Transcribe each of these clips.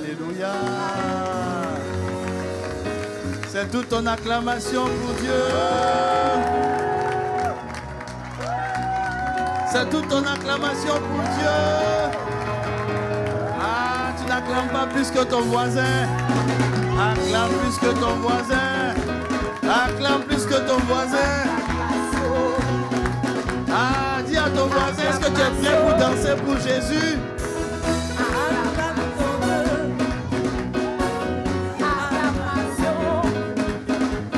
Alléluia. C'est toute ton acclamation pour Dieu. C'est toute ton acclamation pour Dieu. Ah, tu n'acclames pas plus que ton voisin. Acclame plus que ton voisin. Acclame plus que ton voisin. Ah, dis à ton voisin, est-ce que tu es prêt pour danser pour Jésus?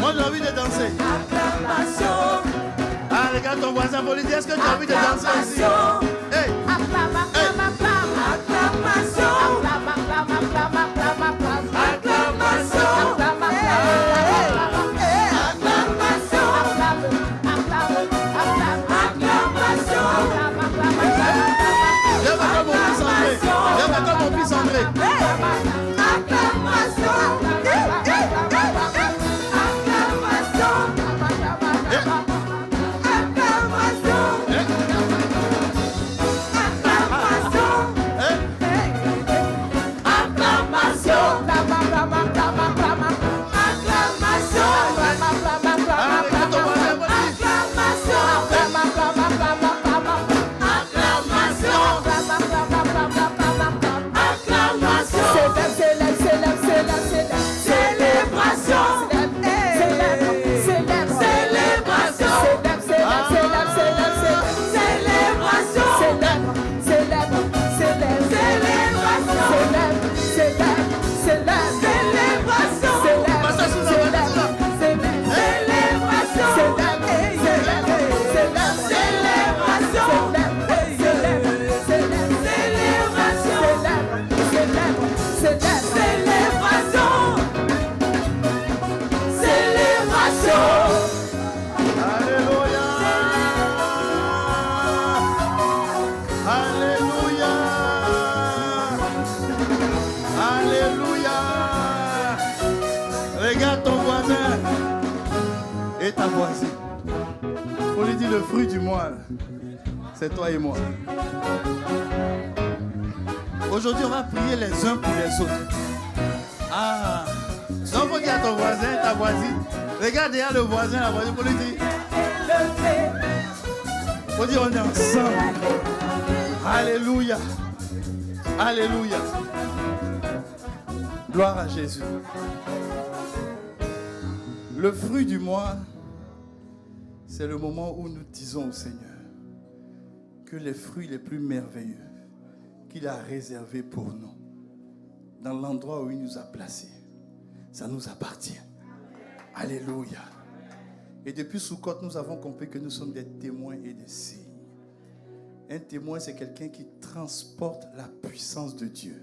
Moi j'ai envie de danser. Ah, regarde ton voisin pour lui dire, est-ce que tu as envie de danser aussi? Hey. Le fruit du mois, c'est toi et moi. Aujourd'hui, on va prier les uns pour les autres. Ah, donc faut dire à ton voisin, ta voisine, regarde derrière le voisin, la voisine, pour lui dire. Faut dire on est ensemble. Alléluia. Alléluia. Gloire à Jésus. Le fruit du mois, c'est le moment où nous disons au Seigneur que les fruits les plus merveilleux qu'il a réservés pour nous, dans l'endroit où il nous a placés, ça nous appartient. Alléluia. Et depuis Soukot, nous avons compris que nous sommes des témoins et des signes. Un témoin, c'est quelqu'un qui transporte la puissance de Dieu.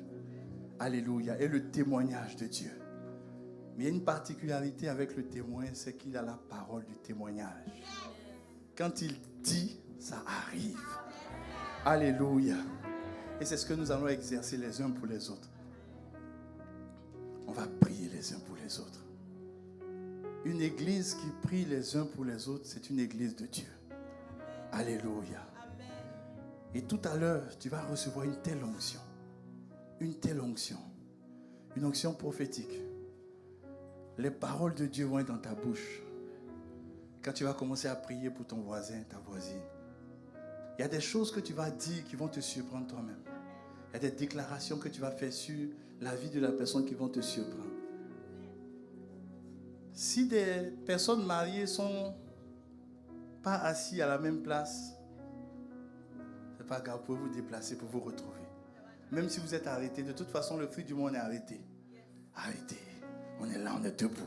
Alléluia. Et le témoignage de Dieu. Mais il y a une particularité avec le témoin, c'est qu'il a la parole du témoignage. Quand il dit, ça arrive. Alléluia. Et c'est ce que nous allons exercer les uns pour les autres. On va prier les uns pour les autres. Une église qui prie les uns pour les autres, c'est une église de Dieu. Alléluia. Et tout à l'heure, tu vas recevoir une telle onction. Une telle onction. Une onction prophétique. Les paroles de Dieu vont être dans ta bouche. Quand tu vas commencer à prier pour ton voisin, ta voisine, il y a des choses que tu vas dire qui vont te surprendre toi-même. Il y a des déclarations que tu vas faire sur la vie de la personne qui vont te surprendre. Si des personnes mariées ne sont pas assises à la même place, ce n'est pas grave, vous pouvez vous déplacer pour vous retrouver. Même si vous êtes arrêté, de toute façon, le fruit du monde est arrêté. Arrêté. On est là, on est debout.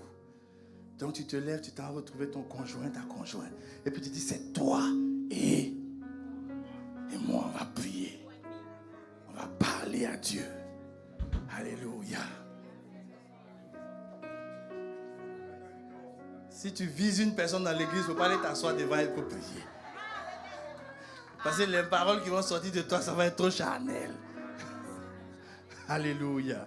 Donc tu te lèves, tu t'en retrouvé ton conjoint, ta conjointe. Et puis tu dis, c'est toi et moi, on va prier. On va parler à Dieu. Alléluia. Si tu vises une personne dans l'église, il ne faut pas aller t'asseoir devant elle pour prier. Parce que les paroles qui vont sortir de toi, ça va être trop charnel. Alléluia.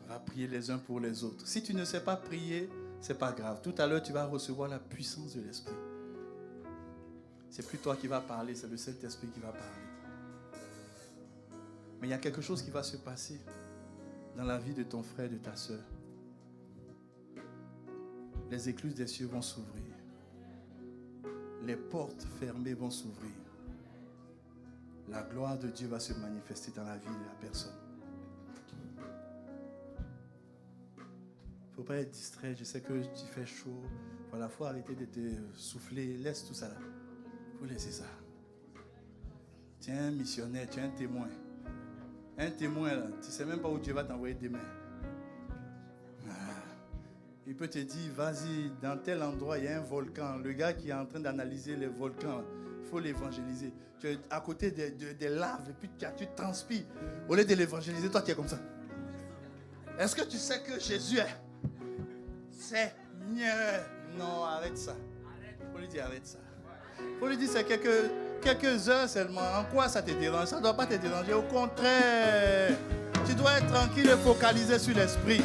On va prier les uns pour les autres. Si tu ne sais pas prier, ce n'est pas grave. Tout à l'heure, tu vas recevoir la puissance de l'Esprit. C'est plus toi qui vas parler, c'est le Saint-Esprit qui va parler. Mais il y a quelque chose qui va se passer. dans la vie de ton frère et de ta soeur. Les écluses des cieux vont s'ouvrir. Les portes fermées vont s'ouvrir. La gloire de Dieu va se manifester dans la vie de la personne. Il ne faut pas être distrait. Je sais que tu fais chaud. Voilà, il faut arrêter de te souffler. Laisse tout ça là. Il faut laisser ça. Tu es un missionnaire, tu es un témoin. Un témoin là, tu ne sais même pas où Dieu va t'envoyer demain. Il peut te dire, vas-y, dans tel endroit, il y a un volcan. Le gars qui est en train d'analyser les volcans, il faut l'évangéliser. Tu es à côté des laves et puis tu transpires. Au lieu de l'évangéliser, toi tu es comme ça. Est-ce que tu sais que Jésus est Seigneur? Non, arrête ça. Il faut lui dire, arrête ça. Il faut lui dire, c'est quelques heures seulement. En quoi ça te dérange? Ça ne doit pas te déranger. Au contraire, tu dois être tranquille et focalisé sur l'esprit.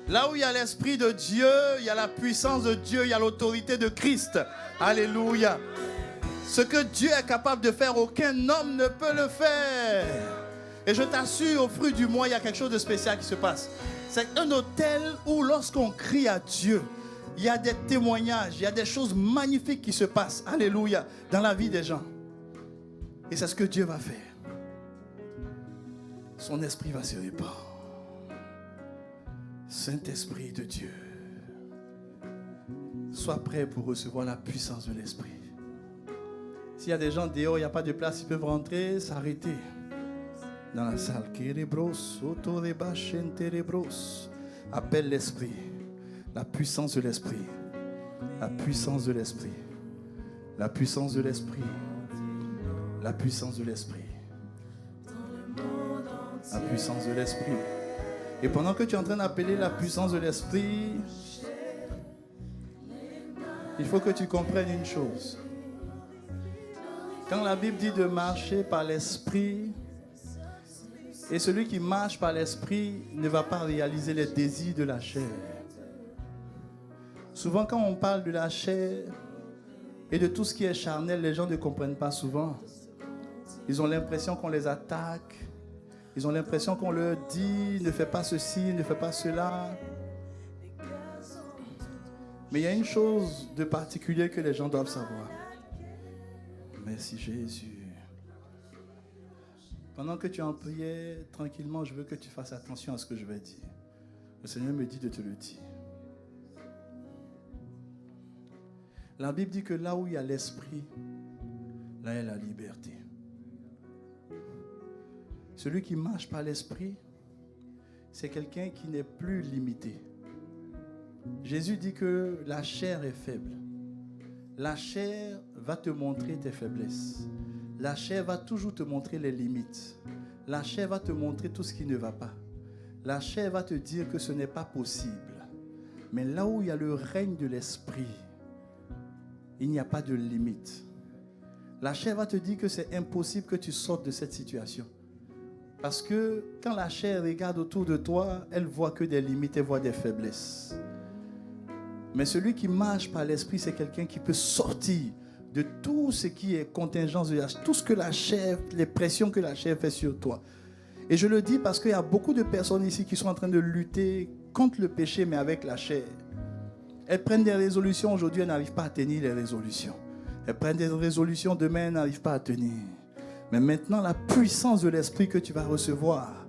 Là où il y a l'Esprit de Dieu, il y a la puissance de Dieu, il y a l'autorité de Christ. Alléluia. Ce que Dieu est capable de faire, aucun homme ne peut le faire. Et je t'assure, au fruit du mois, il y a quelque chose de spécial qui se passe. C'est un hôtel où lorsqu'on crie à Dieu, il y a des témoignages, il y a des choses magnifiques qui se passent. Alléluia. Dans la vie des gens. Et c'est ce que Dieu va faire. Son esprit va se répandre. Saint-Esprit de Dieu, sois prêt pour recevoir la puissance de l'Esprit. S'il y a des gens dehors, il n'y a pas de place, ils peuvent rentrer, s'arrêter dans la salle. Appelle l'Esprit, la puissance de l'Esprit, la puissance de l'Esprit, la puissance de l'Esprit, la puissance de l'Esprit, la puissance de l'Esprit. Et pendant que tu es en train d'appeler la puissance de l'Esprit, il faut que tu comprennes une chose. Quand la Bible dit de marcher par l'Esprit, et celui qui marche par l'Esprit ne va pas réaliser les désirs de la chair. Souvent quand on parle de la chair et de tout ce qui est charnel, les gens ne comprennent pas souvent. Ils ont l'impression qu'on les attaque. Ils ont l'impression qu'on leur dit, ne fais pas ceci, ne fais pas cela. Mais il y a une chose de particulier que les gens doivent savoir. Merci Jésus. Pendant que tu es en prière, tranquillement, je veux que tu fasses attention à ce que je vais dire. Le Seigneur me dit de te le dire. La Bible dit que là où il y a l'esprit, là il y a la liberté. Celui qui marche par l'esprit, c'est quelqu'un qui n'est plus limité. Jésus dit que la chair est faible. La chair va te montrer tes faiblesses. La chair va toujours te montrer les limites. La chair va te montrer tout ce qui ne va pas. La chair va te dire que ce n'est pas possible. Mais là où il y a le règne de l'esprit, il n'y a pas de limite. La chair va te dire que c'est impossible que tu sortes de cette situation. Parce que quand la chair regarde autour de toi, elle voit que des limites, elle voit des faiblesses. Mais celui qui marche par l'esprit, c'est quelqu'un qui peut sortir de tout ce qui est contingence de la chair, tout ce que la chair, les pressions que la chair fait sur toi. Et je le dis parce qu'il y a beaucoup de personnes ici qui sont en train de lutter contre le péché, mais avec la chair. Elles prennent des résolutions, aujourd'hui elles n'arrivent pas à tenir les résolutions. Elles prennent des résolutions, demain elles n'arrivent pas à tenir. Mais maintenant, la puissance de l'esprit que tu vas recevoir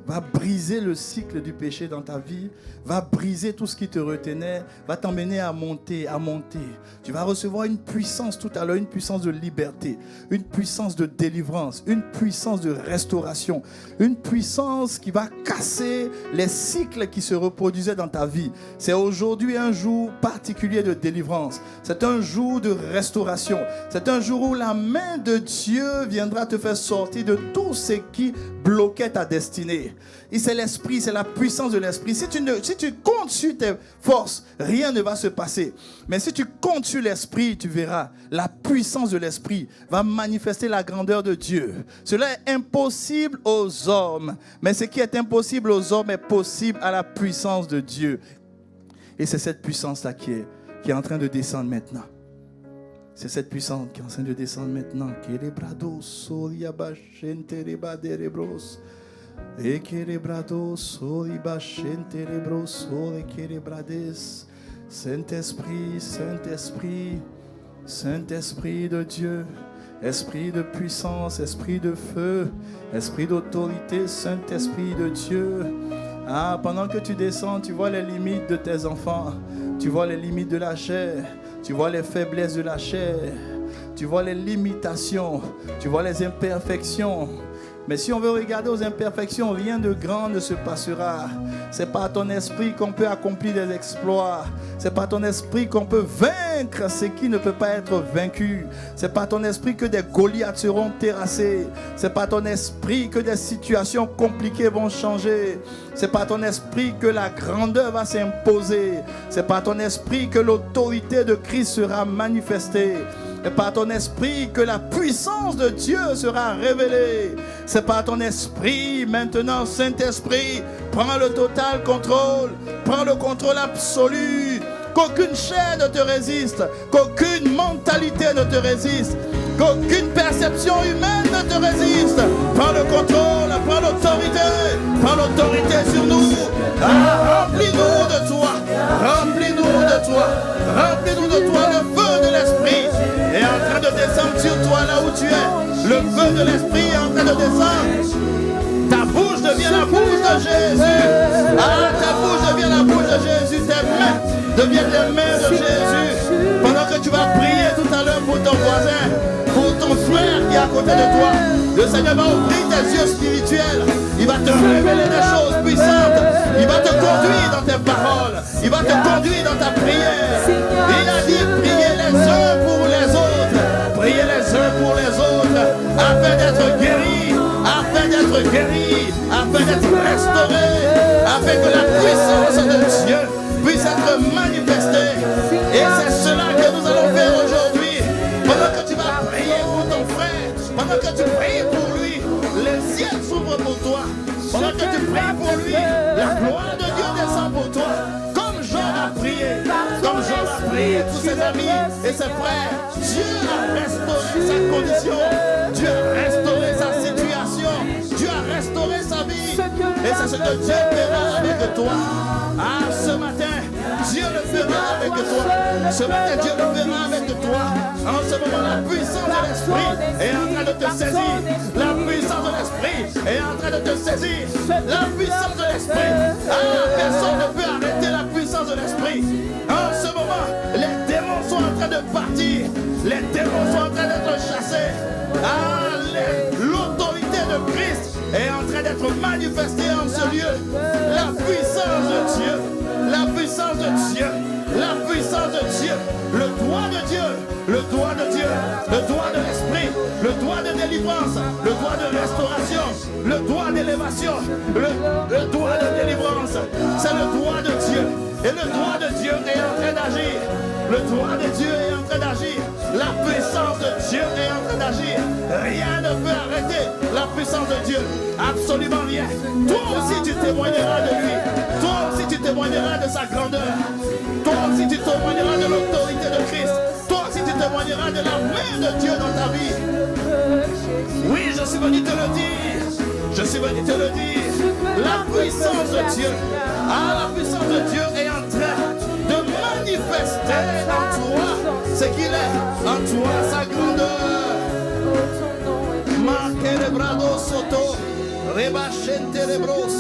va briser le cycle du péché dans ta vie, va briser tout ce qui te retenait, va t'emmener à monter, à monter. Tu vas recevoir une puissance tout à l'heure, une puissance de liberté, une puissance de délivrance, une puissance de restauration, une puissance qui va casser les cycles qui se reproduisaient dans ta vie. C'est aujourd'hui un jour particulier de délivrance. C'est un jour de restauration. C'est un jour où la main de Dieu viendra te faire sortir de tout ce qui bloquait ta destinée. Et c'est l'esprit, c'est la puissance de l'esprit. Si tu comptes sur tes forces, rien ne va se passer. Mais si tu comptes sur l'esprit, tu verras, la puissance de l'esprit va manifester la grandeur de Dieu. Cela est impossible aux hommes. Mais ce qui est impossible aux hommes est possible à la puissance de Dieu. Et c'est cette puissance-là qui est en train de descendre maintenant. C'est cette puissance qui est en train de descendre maintenant. Saint-Esprit, Saint-Esprit, Saint-Esprit de Dieu, Esprit de puissance, Esprit de feu, Esprit d'autorité, Saint-Esprit de Dieu. Ah, pendant que tu descends, tu vois les limites de tes enfants, tu vois les limites de la chair, tu vois les faiblesses de la chair, tu vois les limitations, tu vois les imperfections. Mais si on veut regarder aux imperfections, rien de grand ne se passera. C'est par ton esprit qu'on peut accomplir des exploits. C'est par ton esprit qu'on peut vaincre ce qui ne peut pas être vaincu. C'est par ton esprit que des Goliaths seront terrassés. C'est par ton esprit que des situations compliquées vont changer. C'est par ton esprit que la grandeur va s'imposer. C'est par ton esprit que l'autorité de Christ sera manifestée. Et par ton esprit que la puissance de Dieu sera révélée. C'est par ton esprit maintenant, Saint-Esprit, prends le total contrôle, prends le contrôle absolu, qu'aucune chair ne te résiste, qu'aucune mentalité ne te résiste, qu'aucune perception humaine ne te résiste. Prends le contrôle, prends l'autorité sur nous. Ah, remplis-nous de toi, remplis-nous de toi, remplis-nous de toi. Le feu de l'esprit est en train de descendre sur toi là où tu es. Le feu de l'esprit est en train de descendre. Ta bouche devient la bouche de Jésus. Ah, ta bouche devient la bouche de Jésus. Tes mains deviennent les mains de Jésus. Pendant que tu vas prier tout à l'heure pour ton voisin, pour ton frère qui est à côté de toi, le Seigneur va ouvrir tes yeux spirituels. Il va te révéler des choses puissantes. Il va te conduire dans tes paroles. Il va te conduire dans ta prière. Il a dit priez les uns pour les autres. Priez les uns pour les autres afin d'être guéris, afin d'être guéris, afin d'être restaurés, afin que la puissance de Dieu puisse être manifestée. Et c'est cela que nous allons faire aujourd'hui. Pendant que tu vas prier pour ton frère, pendant que tu pries pour lui, les cieux s'ouvrent pour toi. Pendant que tu pries pour lui, la gloire de Dieu descend pour toi. Comme Jean a prié, comme Jean a prié pour ses amis et ses frères, Dieu a restauré sa condition, Dieu a restauré sa situation, Dieu a restauré sa vie. Et c'est ce que Dieu fera avec toi. Ah, ce matin, Dieu le fera avec toi. Ce matin, Dieu le fera avec toi. En ce moment, la puissance de l'esprit est en train de te saisir. La puissance de l'esprit est en train de te saisir. La puissance de l'esprit. Ah, personne ne peut arrêter la puissance de l'esprit. En ce moment, les démons sont en train de partir. Les démons sont en train d'être chassés. Ah, l'autorité de Christ est en train d'être manifestée en ce lieu. La puissance de Dieu. La puissance de Dieu. La puissance de Dieu. Le doigt de Dieu. Le doigt de Dieu. Le doigt de l'esprit. Le doigt de délivrance. Le doigt de restauration. Le doigt d'élévation. Le doigt de délivrance. C'est le doigt de Dieu. Et le doigt de Dieu est en train d'agir. Le doigt de Dieu est en train d'agir. La puissance de Dieu est en train d'agir. Rien ne peut arrêter la puissance de Dieu. Absolument rien. Toi aussi tu témoigneras de lui. Toi aussi tu témoigneras de sa grandeur. Toi aussi tu témoigneras de l'autorité de Christ. Toi aussi tu témoigneras de la main de Dieu dans ta vie. Oui, je suis venu te le dire. Je suis venu te le dire. La puissance de Dieu. Ah, la puissance de Dieu est en train de manifester en toi ce qu'il est, en toi sa grandeur. Makerebrado soto, reba shenterebros,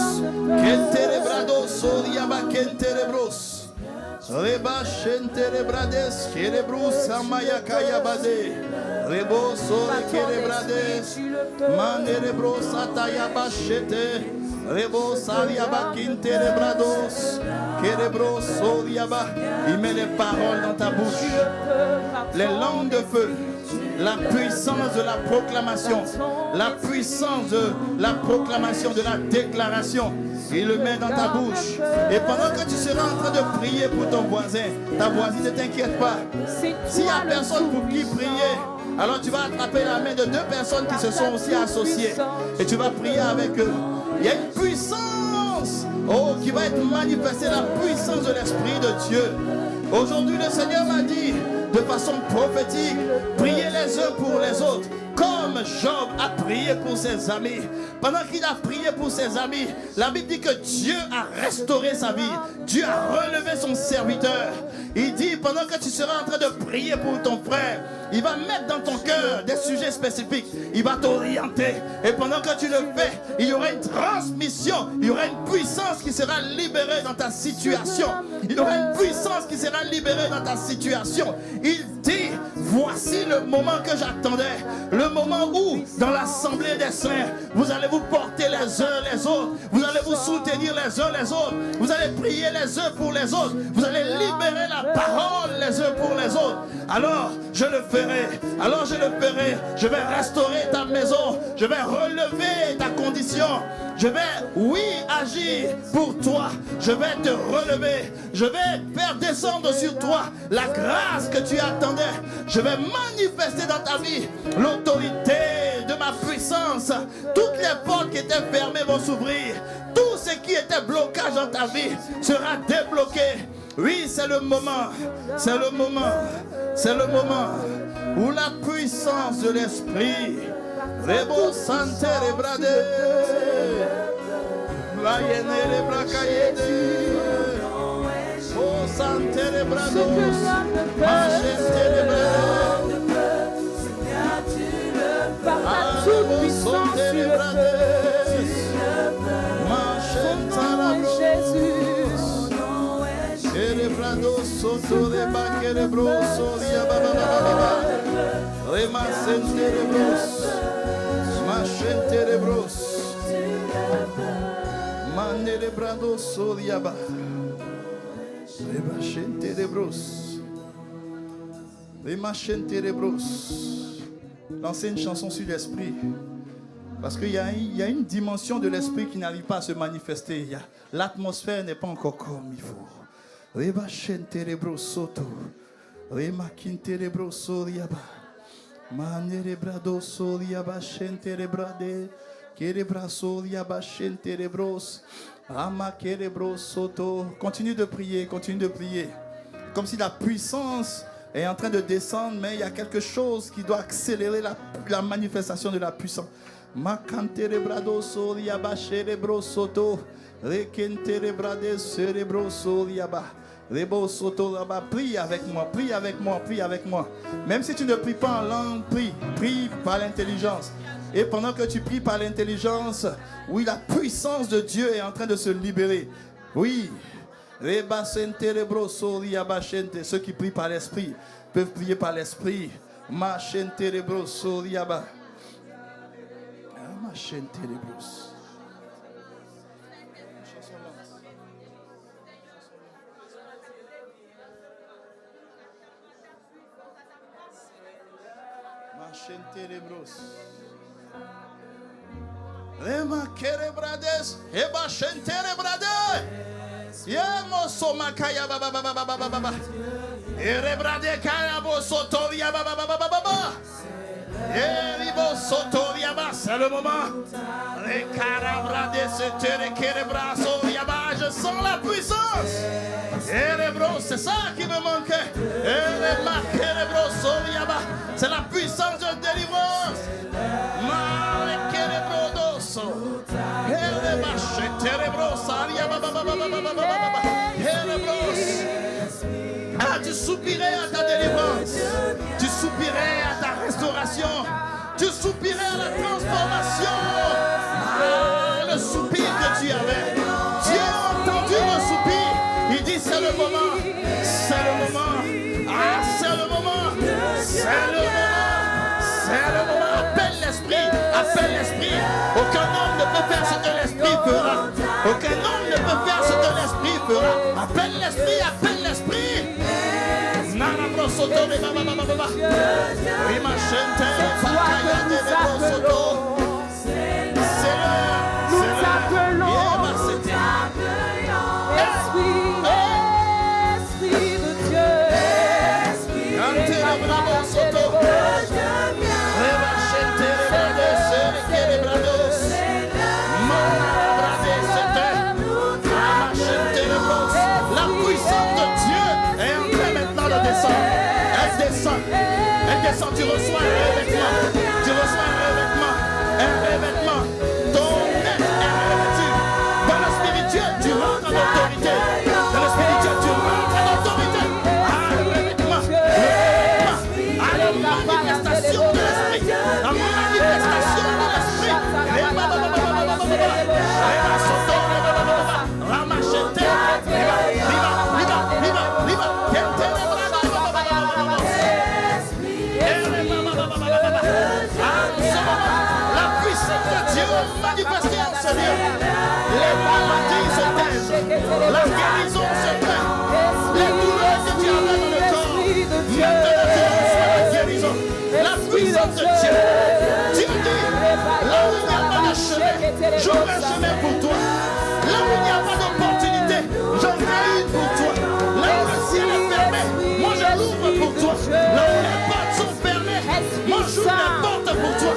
kenterebrado soriaba kenterebros, reba shenterebrades, kerebrus amaya kayabade, rebo sori kerebrades, manerebros atayaba shete. Rebo saliaba kinterebrados, kerebros soriaba. Il met les paroles dans ta bouche, les langues de feu, la puissance de la proclamation, la puissance de la proclamation, de la déclaration. Il le met dans ta bouche. Et pendant que tu seras en train de prier pour ton voisin, ta voisine, ne t'inquiète pas. S'il n'y a personne pour qui prier, alors tu vas attraper la main de deux personnes qui se sont aussi associées et tu vas prier avec eux. Il y a une puissance qui va être manifestée, la puissance de l'Esprit de Dieu. Aujourd'hui, le Seigneur m'a dit de façon prophétique, priez les uns pour les autres. comme Job a prié pour ses amis, pendant qu'il a prié pour ses amis, la Bible dit que Dieu a restauré sa vie. Dieu a relevé son serviteur. Il dit, pendant que tu seras en train de prier pour ton frère, il va mettre dans ton cœur des sujets spécifiques. Il va t'orienter. Et pendant que tu le fais, il y aura une transmission. Il y aura une puissance qui sera libérée dans ta situation. Il y aura une puissance qui sera libérée dans ta situation. Il dit, voici le moment que j'attendais. Le moment où, dans l'assemblée des saints, vous allez vous porter les uns les autres. Vous allez vous soutenir les uns les autres. Vous allez prier les uns pour les autres. Vous allez libérer la parole les uns pour les autres. Alors, je le ferai. Alors, je le ferai. Je vais restaurer ta maison. Je vais relever ta condition. Je vais, oui, agir pour toi. Je vais te relever. Je vais faire descendre sur toi la grâce que tu attendais. Je vais manifester dans ta vie l'autorité de ma puissance. Toutes les portes qui étaient fermées vont s'ouvrir. Tout ce qui était blocage dans ta vie sera débloqué. Oui, c'est le moment. C'est le moment. C'est le moment où la puissance de l'esprit Rebo Sante Rebrade Vayene Rebracayede O Sante Rebrados Machete Rebrade Par ta toute puissance tu le fais. Machete Jésus. Cerebrado soto de baquerebroso dia baba rema senterebros machenterebros manerebrado sodiaba rema chenterebros rema chenterebros. Lancez une chanson sur l'esprit. Parce qu'il y a une dimension de l'esprit qui n'arrive pas à se manifester. L'atmosphère n'est pas encore comme il faut. Reba shenterebro soto, rema kinterebro soriaba, manerebrado soriaba shenterebrade, kerebra soriaba shenterebros, ama kerebro soto. Continue de prier, continue de prier. Comme si la puissance est en train de descendre, mais il y a quelque chose qui doit accélérer la manifestation de la puissance. Makanterebrado soriaba sherebro soto, rekenterebrade cerebro soriaba. Prie avec moi, prie avec moi, prie avec moi. Même si tu ne pries pas en langue, prie par l'intelligence. Et pendant que tu pries par l'intelligence, oui, la puissance de Dieu est en train de se libérer. Oui. Ceux qui prient par l'esprit peuvent prier par l'esprit. Rema kerebrades, eba shenterebrade. Yemoso makaya baba baba baba baba. Erebrade kaya bo sotoria baba baba baba. Eribo sotoria baba, c'est le moment. Rekarabrade setere kerebraso yaba, je sens la puissance. Erebro, c'est ça qui me manquait. Erema kerebroso yaba, c'est la puissance de délivrance. Mare kerebrodoso. Ah, tu soupirais à ta délivrance, tu soupirais à ta restauration, tu soupirais à la transformation. Ah, le soupir que tu avais, Dieu a entendu le soupir. Il dit c'est le moment, c'est le moment. Ah, c'est le moment, c'est le moment, c'est le moment. Appelle l'esprit, appelle l'esprit. Aucun homme ne peut faire ce que l'esprit fera. Aucun homme ne peut faire ce que l'esprit fera. Appelle l'esprit, appelle l'esprit. Nana brosoto de baba baba baba. Rima shente pakaya de brosoto. C'est l'heure. Nous t'appelons. Esprit, Esprit de Dieu. Esprit de Dieu. La puissance de Dieu est en train maintenant de descendre. Elle descend. Elle descend. Tu reçois avec moi. Tu reçois Dieu manifesté en ce lieu. Les maladies se taisent. La guérison se fait. Les douleurs que tu avais dans le corps. Maintenant tu reçois la guérison. La puissance de Dieu. Dieu dit, là où il n'y a pas de chemin, j'aurai un chemin pour toi. Là où il n'y a pas d'opportunité, j'en ai une pour toi. Là où le ciel est fermé, moi je l'ouvre pour toi. Là où les portes sont fermées, moi j'ouvre les portes pour toi.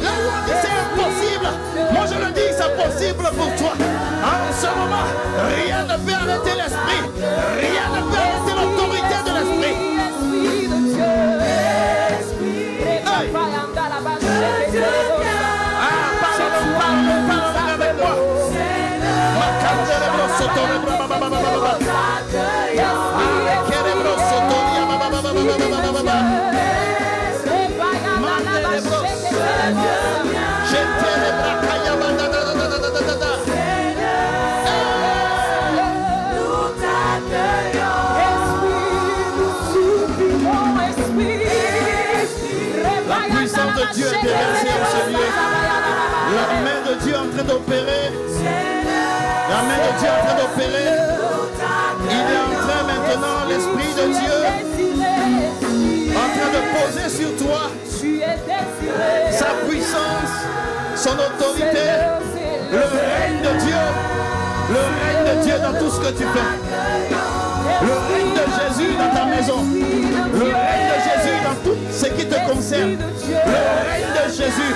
Là où on dit c'est impossible, moi je le dis c'est possible pour toi. En ce moment, rien ne peut arrêter l'esprit. Rien ne peut arrêter l'autorité de l'esprit. Parle avec moi. La puissance de Dieu est déversée en ce lieu. La main de Dieu est en train d'opérer. La main de Dieu est en train d'opérer. Il est en train maintenant, l'Esprit de Dieu, en train de poser sur toi sa puissance, son autorité, le règne de Dieu. Le règne de Dieu dans tout ce que tu fais. Le règne de Jésus dans ta maison. Le règne de Jésus dans tout ce qui te concerne. Le règne de Jésus.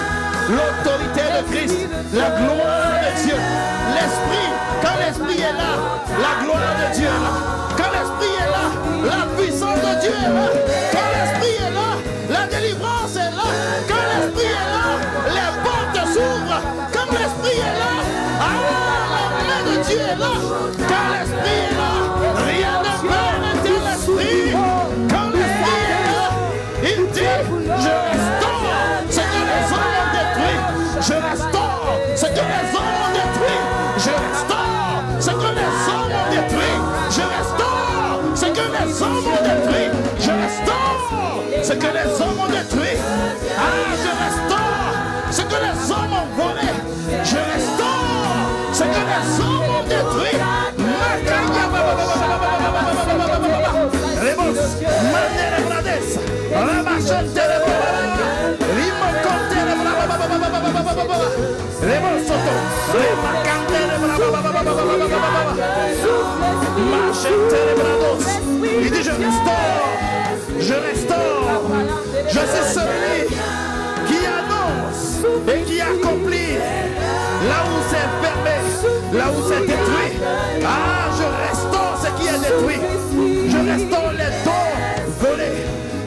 L'autorité de Christ. La gloire de Dieu. L'Esprit. Quand l'Esprit est là, la gloire de Dieu est là. Quand l'Esprit est là, la puissance de Dieu est là. Quand l'Esprit est là, la délivrance est là. Quand l'Esprit est là, les portes s'ouvrent. Quand l'Esprit est là, Dieu est là, quand l'Esprit est là, rien ne peut arrêter l'Esprit. Quand l'Esprit est là, il dit, je restaure ce que les hommes ont détruit. Je restaure ce que les hommes ont détruit. Je restaure ce que les hommes ont détruit. Je restaure ce que les hommes ont détruit. Je restaure ce que les hommes ont détruit. Ah, je restaure ce que les hommes ont volé. Je restaure ce que les hommes ont détruit. Il dit je restaure, je restaure. Je suis celui qui annonce et qui accomplit là où c'est fermé, là où c'est détruit. Ah, je restaure ce qui est détruit. Je restaure les dons volés.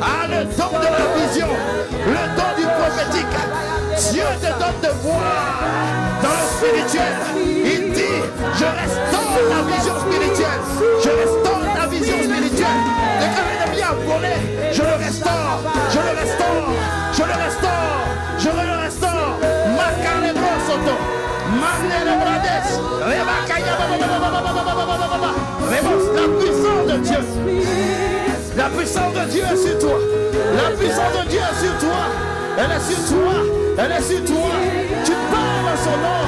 Ah, le don de la vision, le don du prophétique. Dieu te donne de voir dans le spirituel. Il dit, je restaure ta vision spirituelle. Je restaure ta vision spirituelle. Le cœur ennemi a volé. Je le restaure. Je le restaure. Je le restaure. Je le restaure. Marcane Brosoto. Manele Brades. La puissance de Dieu. La puissance de Dieu est sur toi. La puissance de Dieu est sur toi. Elle est sur toi. Elle est sur toi. Tu parles à son nom.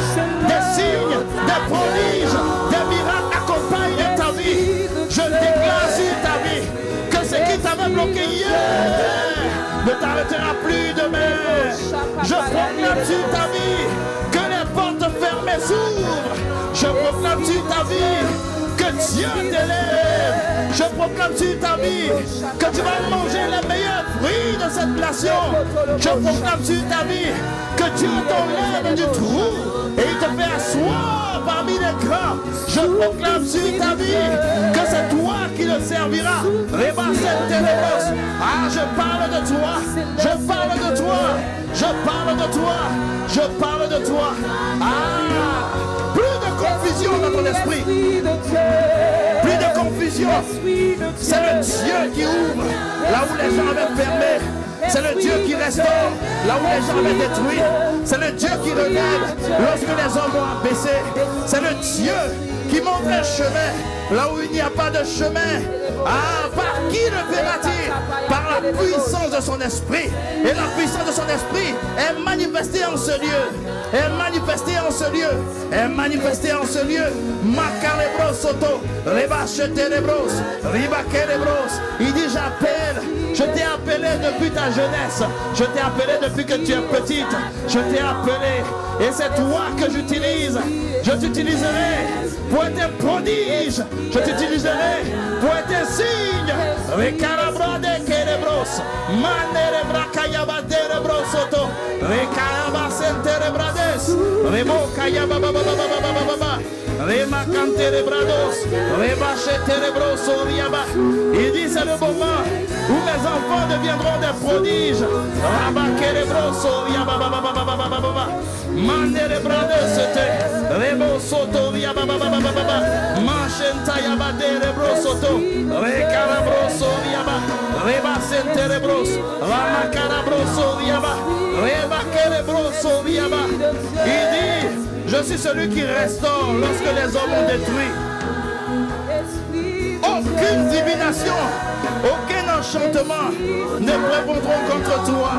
Des signes, des prodiges, des miracles accompagnent ta vie. Je déclare sur ta vie que ce qui t'avait bloqué hier ne t'arrêtera plus demain. Je proclame sur ta vie que les portes fermées s'ouvrent. Je proclame sur ta vie que Dieu t'élève. Je proclame sur ta vie que tu vas manger les meilleurs fruits de cette nation. Je proclame sur ta vie que Dieu t'enlève du trou et il te fait asseoir parmi les grands. Je proclame sur ta vie que c'est toi qui le serviras. Ah, je parle de toi. Je parle de toi. Je parle de toi. Je parle de toi. Ah, plus de confusion dans ton esprit. Plus de confusion. C'est le Dieu qui ouvre là où les gens avaient fermé. C'est le Dieu qui restaure là où les gens avaient détruit. C'est le Dieu qui relève lorsque les hommes ont abaissé. C'est le Dieu qui montre un chemin là où il n'y a pas de chemin. Ah, par qui le verra-t-il? Par la la puissance de son esprit. Et la puissance de son esprit est manifestée en ce lieu. Est manifestée en ce lieu. Est manifestée en ce lieu. Macarebros soto. Rebacheterebros. Ribakerebros. Il dit j'appelle. Je t'ai appelé depuis ta jeunesse. Je t'ai appelé depuis que tu es petite. Je t'ai appelé. Et c'est toi que j'utilise. Je t'utiliserai pour être un prodige. Je t'utiliserai pour être un signe. Recarabrade kerebros. Manerebra kayabaderebros soto. Recarabasenterebrades. Remo kayabababababababa. Rema canterebrados. Rebacheterebros oriaba. Il dit c'est le moment où mes enfants deviendront des prodiges. Rabakerebros oriaba. Manerebrades sete. Remo soto oriaba. Machenta yabaderebros soto. Recarabros oriaba. Rebasenterebros. Ramacarabros oriaba. Rebakerebros oriaba. Il dit je suis celui qui restaure lorsque les hommes ont détruit. Aucune divination, aucun enchantement ne répondront contre toi.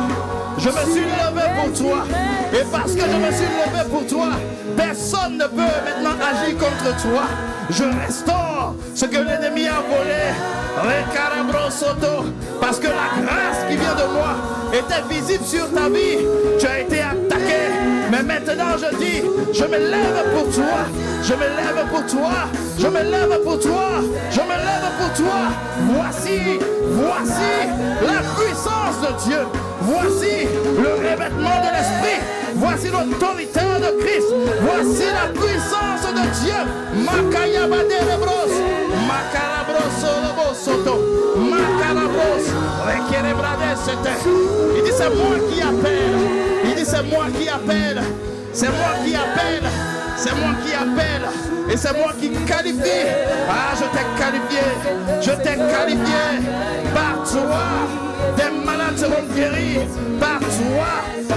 Je me suis levé pour toi. Et parce que je me suis levé pour toi, personne ne peut maintenant agir contre toi. Je restaure ce que l'ennemi a volé. Parce que la grâce qui vient de moi était visible sur ta vie. Tu as été attaqué. Mais maintenant je dis, je me lève pour toi. Je me lève pour toi. Je me lève pour toi. Je me lève pour toi. Voici la puissance de Dieu. Voici le revêtement de l'esprit. Voici l'autorité de Christ. Voici la puissance de Dieu. Makayabaderebros. Makarabros soto. Makarabros. Rekerebrades. Il dit c'est moi qui appelle. Il dit c'est moi qui appelle. C'est moi qui appelle. C'est moi qui appelle. Et c'est moi qui qualifie. Ah, je t'ai qualifié. Je t'ai qualifié. Par toi, des malades seront guéris. Par toi,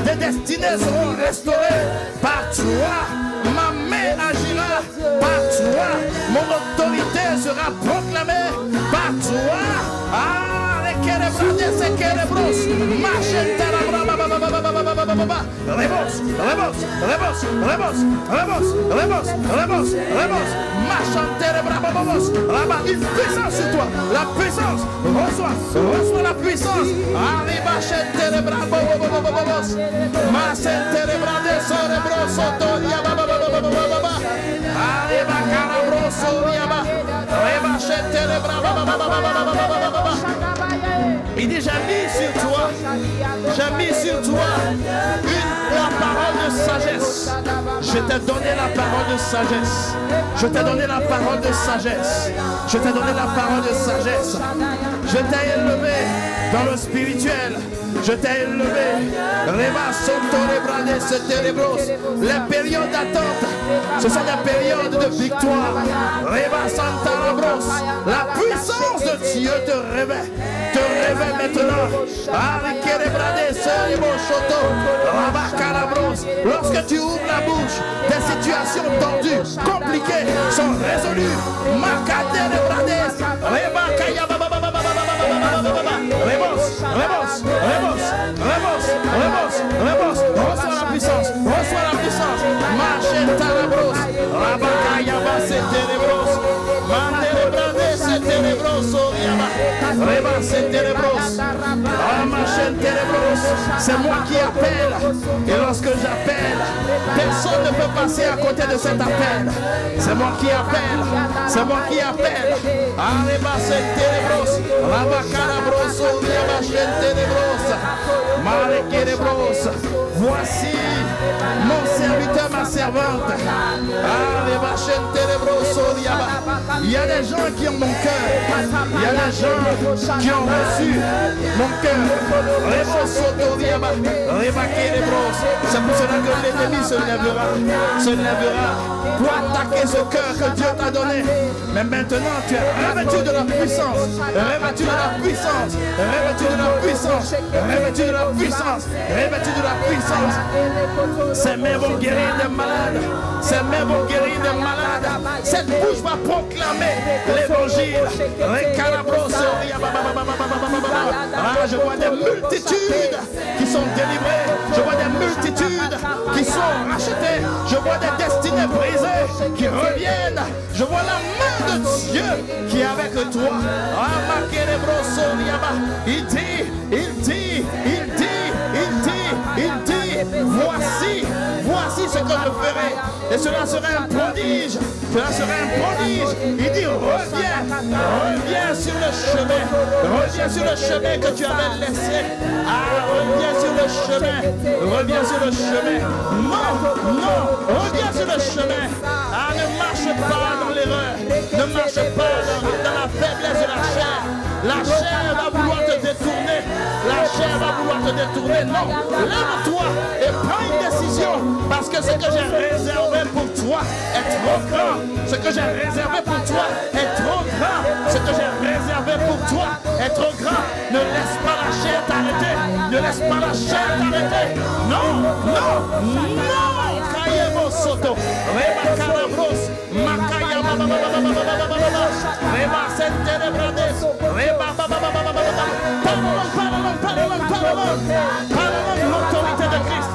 des destinées seront restaurées. Par toi, ma main agira. Par toi, mon autorité sera proclamée. Par toi, les kerebrades, ces kerebros. Une puissance sur toi. La puissance. Reçois la puissance. Arriba chentere brabo. Ma sentere brade sorebro sotoria. Arriba carabro soria. Arriba chentere brabo. Il dit j'ai mis sur toi la parole de sagesse. Je t'ai donné la parole de sagesse. Je t'ai donné la parole de sagesse. Je t'ai donné la parole de sagesse. Je t'ai élevé dans le spirituel. Je t'ai élevé. Les périodes d'attente, ce sont des périodes de victoire. La puissance de Dieu te réveille. Te réveille maintenant. Lorsque tu ouvres la bouche, des situations tendues, compliquées, sont résolues. Reçois la puissance. Reçois la puissance. Machentarabros. Rabakayaba seterebros. Manderebrade seterebros. Reba seterebros. Amachenterebros. C'est moi qui appelle. Et lorsque j'appelle, personne ne peut passer à côté de cet appel. C'est moi qui appelle. C'est moi qui appelle. Areba seterebros. Rabakarabros. Amachenterebros. Marekerebros. Voici mon serviteur, ma servante. Il y a des gens qui ont mon cœur. Il y a des gens qui ont reçu mon cœur. C'est pour cela que l'ennemi se lèvera pour attaquer ce cœur que Dieu t'a donné. Mais maintenant tu es revêtu de la puissance. Revêtu de la puissance. Revêtu de la puissance. Revêtu de la puissance. Revêtu de la puissance. Ses mains vont guérir des malades. Ces mains vont guérir des malades. Cette bouche va proclamer l'évangile. Ah, je vois des multitudes qui sont délivrées. Je vois des multitudes qui sont rachetées. Je vois des destinées brisées qui reviennent. Je vois la main de Dieu qui est avec toi. Il dit, voici ce que je ferai. Et cela serait un prodige. Cela serait un prodige. Il dit, reviens sur le chemin. Reviens sur le chemin que tu avais laissé. Ah, reviens sur le chemin. Reviens sur le chemin. Non, reviens sur le chemin. Ah, ne marche pas dans l'erreur. Ne marche pas dans la faiblesse de la chair. La chair va vouloir te détourner. La chair va vouloir te détourner. Non, lève-toi et prends une décision. Parce que ce que j'ai réservé pour toi est trop grand. Ce que j'ai réservé pour toi est trop grand. Ce que j'ai réservé pour toi est trop grand. Ne laisse pas la chair t'arrêter. Ne laisse pas la chair t'arrêter. Non. Kayemo Soto. Reba Carabros. Makaya Reba Senterebrades. Reba Parlons l'autorité de Christ.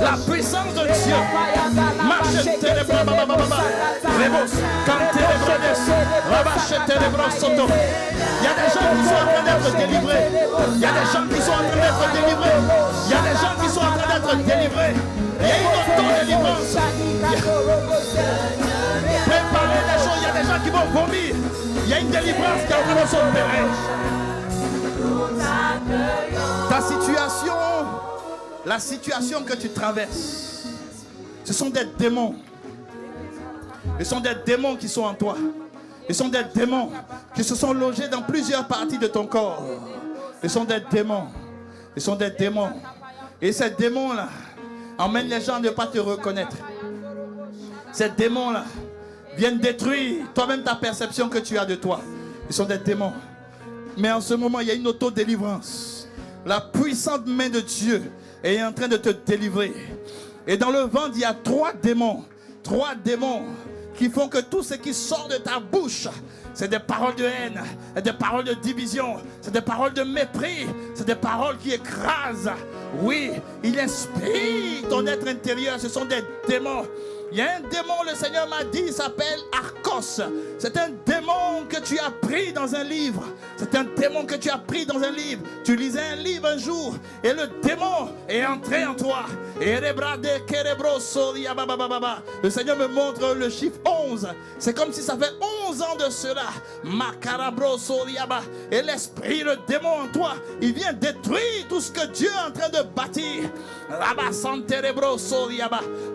La puissance de Dieu marche télébrades. Il y a des gens qui sont en train d'être délivrés. Il y a des gens qui sont en train d'être délivrés. Il y a des gens qui sont en train d'être délivrés. Il y a une auto-délivrance. Préparez des choses. Il y a des gens qui vont vomir. Il y a une délivrance qui est en train de s'opérer. Ta situation, la situation que tu traverses, ce sont des démons. Ce sont des démons qui sont en toi. Ce sont des démons qui se sont logés dans plusieurs parties de ton corps. Ce sont des démons. Ce sont des démons. Et ces démons-là emmènent les gens à ne pas te reconnaître. Ces démons-là viennent détruire toi-même ta perception que tu as de toi. Ils sont des démons. Mais en ce moment, il y a une auto-délivrance. La puissante main de Dieu est en train de te délivrer. Et dans le ventre, il y a 3 démons. 3 démons qui font que tout ce qui sort de ta bouche, c'est des paroles de haine, des paroles de division, c'est des paroles de mépris, c'est des paroles qui écrasent. Oui, il inspire ton être intérieur, ce sont des démons. Il y a un démon, le Seigneur m'a dit, il s'appelle Arcos. C'est un démon que tu as pris dans un livre. C'est un démon que tu as pris dans un livre. Tu lisais un livre un jour et le démon est entré en toi. Le Seigneur me montre le chiffre 11. C'est comme si ça fait 11 ans de cela. Et l'esprit, le démon en toi, il vient détruire tout ce que Dieu est en train de bâtir.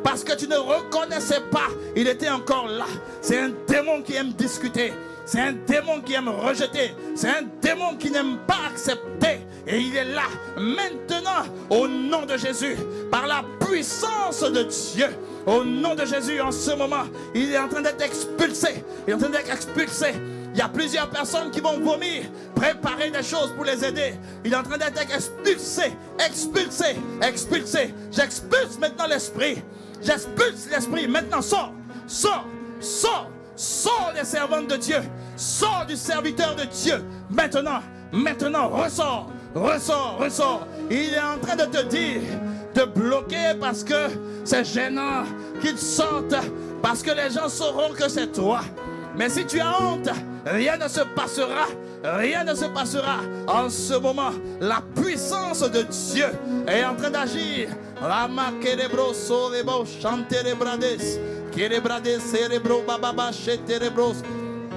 Parce que tu ne reconnaissais pas, il était encore là. C'est un démon qui aime discuter. C'est un démon qui aime rejeter. C'est un démon qui n'aime pas accepter. Et il est là, maintenant, au nom de Jésus, par la puissance de Dieu. Au nom de Jésus, en ce moment, il est en train d'être expulsé. Il est en train d'être expulsé. Il y a plusieurs personnes qui vont vomir. Préparer des choses pour les aider. Il est en train d'être expulsé. Expulsé. Expulsé. J'expulse maintenant l'esprit. J'expulse l'esprit. Maintenant, sors. Sors. Sors. Sors des servantes de Dieu. Sors du serviteur de Dieu. Maintenant, ressors. Ressors, ressors. Il est en train de te dire de bloquer parce que c'est gênant qu'il sorte. Parce que les gens sauront que c'est toi. Mais si tu as honte, rien ne se passera. Rien ne se passera. En ce moment, la puissance de Dieu est en train d'agir. Rama kerebro sorebo chanterebrades. Kerebrades cerebro bababa cheterebros.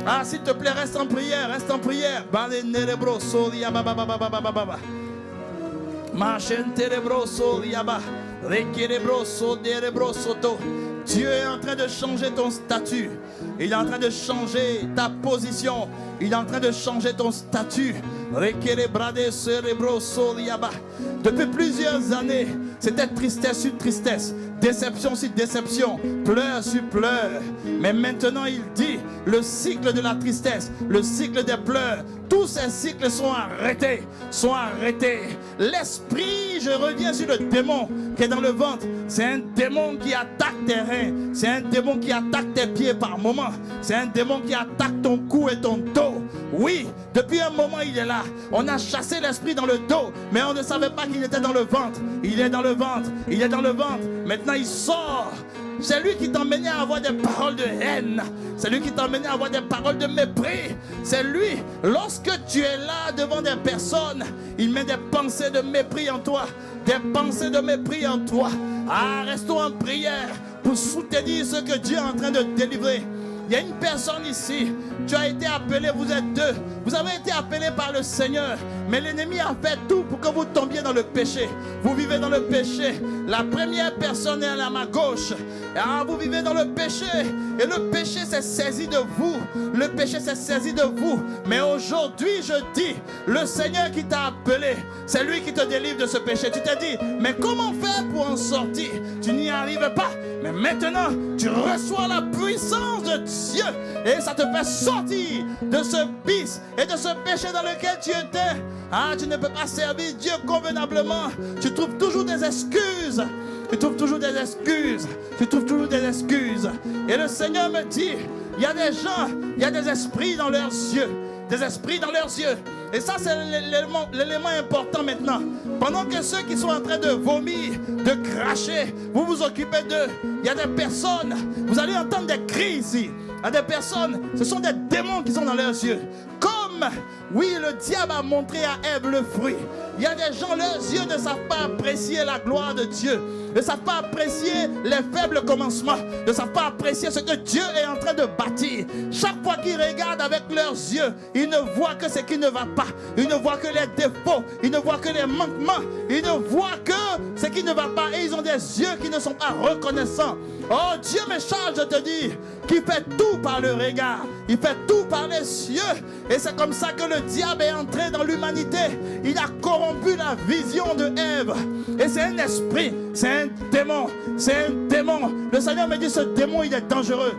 Ah, s'il te plaît, reste en prière, reste en prière. Bale nerebro soria bababa. Machenterebro soria. Rekerebro soderebro soto. Dieu est en train de changer ton statut. Il est en train de changer ta position. Il est en train de changer ton statut. Depuis plusieurs années, c'était tristesse sur tristesse, déception sur déception, pleurs sur pleurs. Mais maintenant, il dit, le cycle de la tristesse, le cycle des pleurs, tous ces cycles sont arrêtés, sont arrêtés. L'esprit, je reviens sur le démon qui est dans le ventre. C'est un démon qui attaque tes reins. C'est un démon qui attaque tes pieds par moment. C'est un démon qui attaque ton cou et ton dos. Oui, depuis un moment il est là. On a chassé l'esprit dans le dos, mais on ne savait pas qu'il était dans le ventre. Il est dans le ventre, il est dans le ventre. Maintenant il sort. C'est lui qui t'emmenait à avoir des paroles de haine. C'est lui qui t'emmenait à avoir des paroles de mépris. C'est lui, lorsque tu es là devant des personnes, il met des pensées de mépris en toi. Des pensées de mépris en toi. Ah, restons en prière pour soutenir ce que Dieu est en train de délivrer. Il y a une personne ici, tu as été appelé, vous êtes deux. Vous avez été appelé par le Seigneur, mais l'ennemi a fait tout pour que vous tombiez dans le péché. Vous vivez dans le péché. La première personne est à ma gauche. Ah, vous vivez dans le péché. Et le péché s'est saisi de vous. Le péché s'est saisi de vous. Mais aujourd'hui, je dis, le Seigneur qui t'a appelé, c'est lui qui te délivre de ce péché. Tu t'es dit, mais comment faire pour en sortir? Tu n'y arrives pas. Mais maintenant, tu reçois la puissance de Dieu et ça te fait sortir de ce vice et de ce péché dans lequel tu étais. Ah, tu ne peux pas servir Dieu convenablement. Tu trouves toujours des excuses. Tu trouves toujours des excuses. Tu trouves toujours des excuses. Et le Seigneur me dit, il y a des gens, il y a des esprits dans leurs yeux. Des esprits dans leurs yeux. Et ça, c'est l'élément important maintenant. Pendant que ceux qui sont en train de vomir, de cracher, vous vous occupez d'eux. Il y a des personnes, vous allez entendre des cris ici. Il y a des personnes, ce sont des démons qui sont dans leurs yeux. Comme, oui, le diable a montré à Ève le fruit. Il y a des gens, leurs yeux ne savent pas apprécier la gloire de Dieu. Ne savent pas apprécier les faibles commencements. Ne savent pas apprécier ce que Dieu est en train de bâtir. Chaque fois qu'ils regardent avec leurs yeux, ils ne voient que ce qui ne va pas. Ils ne voient que les défauts. Ils ne voient que les manquements. Ils ne voient que ce qui ne va pas. Et ils ont des yeux qui ne sont pas reconnaissants. Oh, Dieu me charge de te dire qu'il fait tout par le regard. Il fait tout par les yeux. Et c'est comme ça que le diable est entré dans l'humanité. Il a corrompu la vision de Ève. Et c'est un esprit. C'est un démon. C'est un démon. Le Seigneur me dit, ce démon, il est dangereux.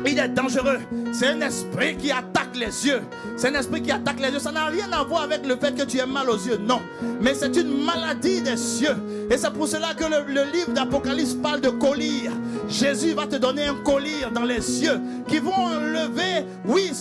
Il est dangereux. C'est un esprit qui attaque les yeux. C'est un esprit qui attaque les yeux. Ça n'a rien à voir avec le fait que tu aies mal aux yeux. Non. Mais c'est une maladie des yeux. Et c'est pour cela que le livre d'Apocalypse parle de collyre. Jésus va te donner un collyre dans les yeux qui vont enlever, oui,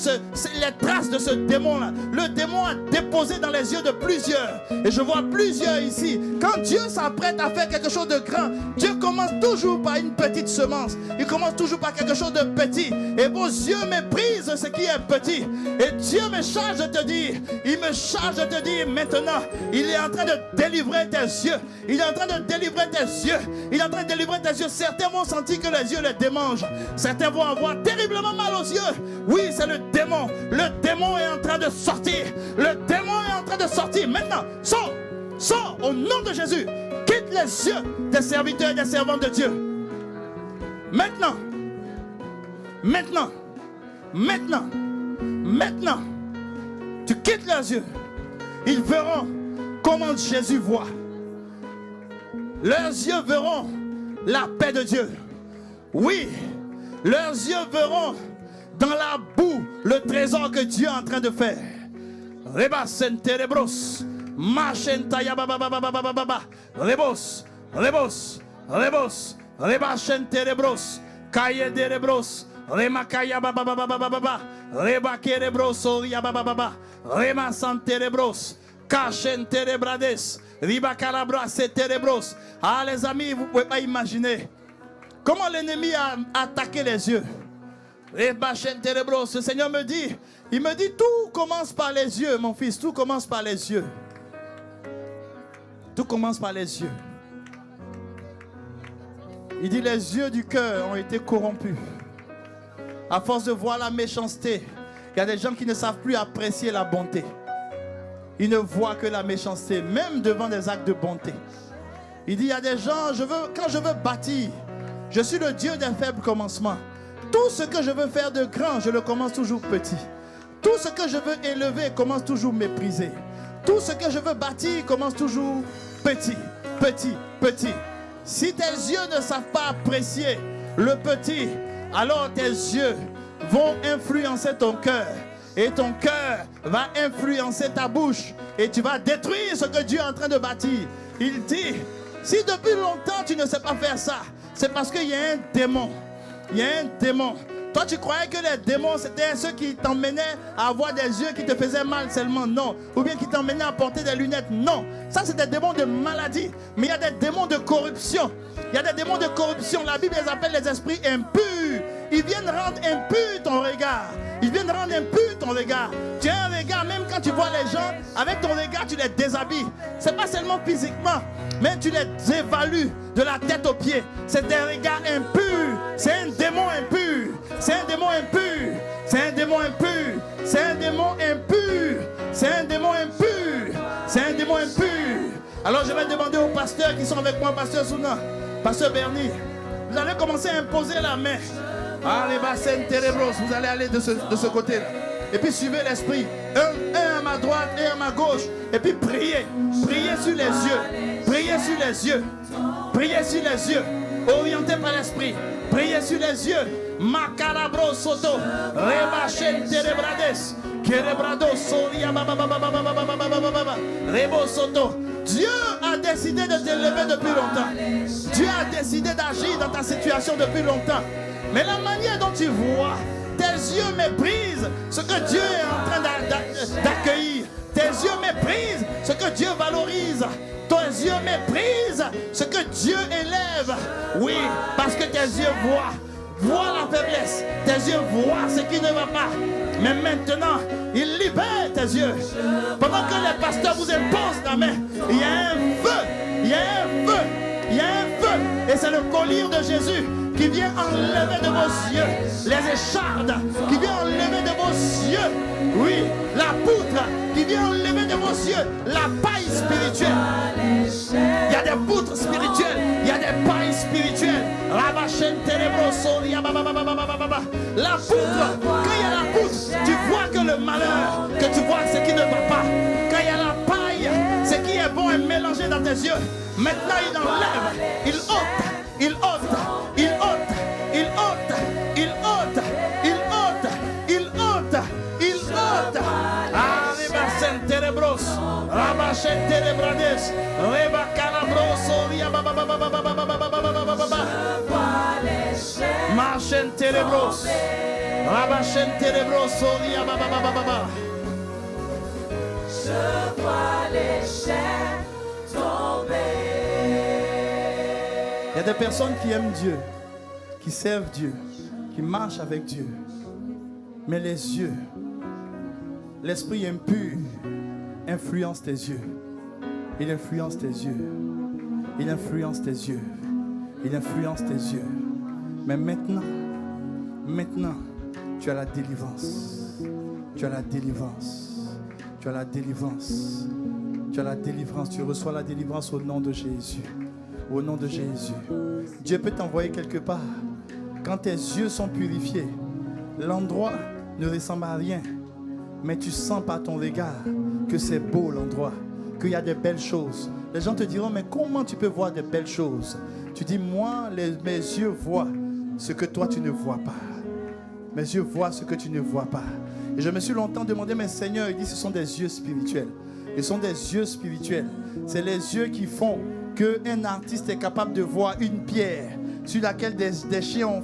les traces de ce démon-là. Le démon a déposé dans les yeux de plusieurs. Et je vois plusieurs ici. Quand Dieu s'apprête à faire quelque chose de grand, Dieu commence toujours par une petite semence. Il commence toujours par quelque chose de petit. Et vos yeux méprisent ce qui est petit. Et Dieu me charge de te dire, il me charge de te dire maintenant, il est en train de délivrer tes yeux. Il est en train de délivrer tes yeux. Il est en train de délivrer tes yeux. Certains vont sentir que les yeux les démangent. Certains vont avoir terriblement mal aux yeux. Oui, c'est le démon. Le démon est en train de sortir. Le démon est en train de sortir. Maintenant, sors. Sors au nom de Jésus. Quitte les yeux des serviteurs et des servantes de Dieu. Maintenant. Maintenant. Maintenant. Maintenant. Tu quittes leurs yeux. Ils verront comment Jésus voit. Leurs yeux verront la paix de Dieu. Oui, leurs yeux verront dans la boue le trésor que Dieu est en train de faire. Reba senterebros, machentaya bababababababa, rebos, rebos, rebos, reba senterebros, kaye derebros, remakaya babababababa, reba kerebros oria babababa, rema santerebros. Cachenterebrades, ribacarabras et terebros. Ah les amis, vous ne pouvez pas imaginer comment l'ennemi a attaqué les yeux. Rebachenterebros, le Seigneur me dit, il me dit tout commence par les yeux, mon fils, tout commence par les yeux. Tout commence par les yeux. Il dit les yeux du cœur ont été corrompus. À force de voir la méchanceté, il y a des gens qui ne savent plus apprécier la bonté. Ils ne voient que la méchanceté, même devant des actes de bonté. Il dit, il y a des gens, quand je veux bâtir, je suis le Dieu des faibles commencements. Tout ce que je veux faire de grand, je le commence toujours petit. Tout ce que je veux élever commence toujours méprisé. Tout ce que je veux bâtir commence toujours petit, petit, petit. Si tes yeux ne savent pas apprécier le petit, alors tes yeux vont influencer ton cœur. Et ton cœur va influencer ta bouche. Et tu vas détruire ce que Dieu est en train de bâtir. Il dit, Si depuis longtemps tu ne sais pas faire ça, c'est parce qu'il y a un démon. Il y a un démon. Toi, tu croyais que les démons, c'était ceux qui t'emmenaient à avoir des yeux qui te faisaient mal seulement. Non. Ou bien qui t'emmenaient à porter des lunettes. Non. Ça, c'est des démons de maladie. Mais il y a des démons de corruption. Il y a des démons de corruption. La Bible les appelle les esprits impurs. Ils viennent rendre impur ton regard. Ils viennent rendre impur ton regard. Tu as un regard, même quand tu vois les gens, avec ton regard, tu les déshabilles. Ce n'est pas seulement physiquement, mais tu les évalues de la tête aux pieds. C'est des regards impurs. C'est un démon impur. C'est un démon impur. C'est un démon impur. C'est un démon impur. C'est un démon impur. C'est un démon impur. Alors je vais demander aux pasteurs qui sont avec moi, pasteur Souna, pasteur Bernie, vous allez commencer à imposer la main. Allez, bassins ténébros, vous allez aller de ce côté-là. Et puis suivez l'esprit. Un à ma droite et un à ma gauche. Et puis priez. Priez sur les yeux. Priez sur les yeux. Priez sur les yeux. Orienté par l'esprit. Priez sur les yeux. Macarabro soto. Rebachen terebrades. Kerebrado soria baba. Rebo soto. Dieu a décidé de t'élever depuis longtemps. Dieu a décidé d'agir dans ta situation depuis longtemps. Mais la manière dont tu vois, tes yeux méprisent ce que Dieu est en train d'accueillir. Tes yeux méprisent ce que Dieu valorise. Tes yeux méprisent ce que Dieu élève. Oui, parce que tes yeux voient la faiblesse. Tes yeux voient ce qui ne va pas. Mais maintenant, il libère tes yeux. Pendant que les pasteurs vous imposent la main, il y a un feu. Il y a un feu. Il y a un feu. Et c'est le collier de Jésus qui vient enlever de vos yeux les échardes, qui vient enlever de vos yeux, oui, la poutre, qui vient enlever de vos yeux la paille spirituelle. Il y a des poutres spirituelles, il y a des pailles spirituelles. La poutre, quand il y a la poutre, tu vois que le malheur, que tu vois ce qui ne va pas. Quand il y a la paille, ce qui est bon est mélangé dans tes yeux. Maintenant il enlève, il ôte. Il ôte, il ôte, il ôte, il ôte, il ôte, il ôte, il ôte. Arriba senterebros, rabachen terebrades, reba calabros, oria baba baba baba baba baba baba. Marchen terebros, rabachen terebros, oria baba baba baba. Je vois les chaînes tomber. Il y a des personnes qui aiment Dieu, qui servent Dieu, qui marchent avec Dieu. Mais les yeux, l'esprit impur influence tes yeux. Il influence tes yeux. Il influence tes yeux. Il influence tes yeux. Mais maintenant, tu as la délivrance. Tu as la délivrance. Tu as la délivrance. Tu as la délivrance. Tu reçois la délivrance au nom de Jésus. Au nom de Jésus. Dieu peut t'envoyer quelque part. Quand tes yeux sont purifiés, l'endroit ne ressemble à rien. Mais tu sens par ton regard que c'est beau l'endroit, qu'il y a de belles choses. Les gens te diront, mais comment tu peux voir de belles choses? Tu dis, moi, mes yeux voient ce que toi tu ne vois pas. Mes yeux voient ce que tu ne vois pas. Et je me suis longtemps demandé, mais Seigneur, il dit, ce sont des yeux spirituels. Ce sont des yeux spirituels. C'est les yeux qui font qu'un artiste est capable de voir une pierre sur laquelle des chiens ont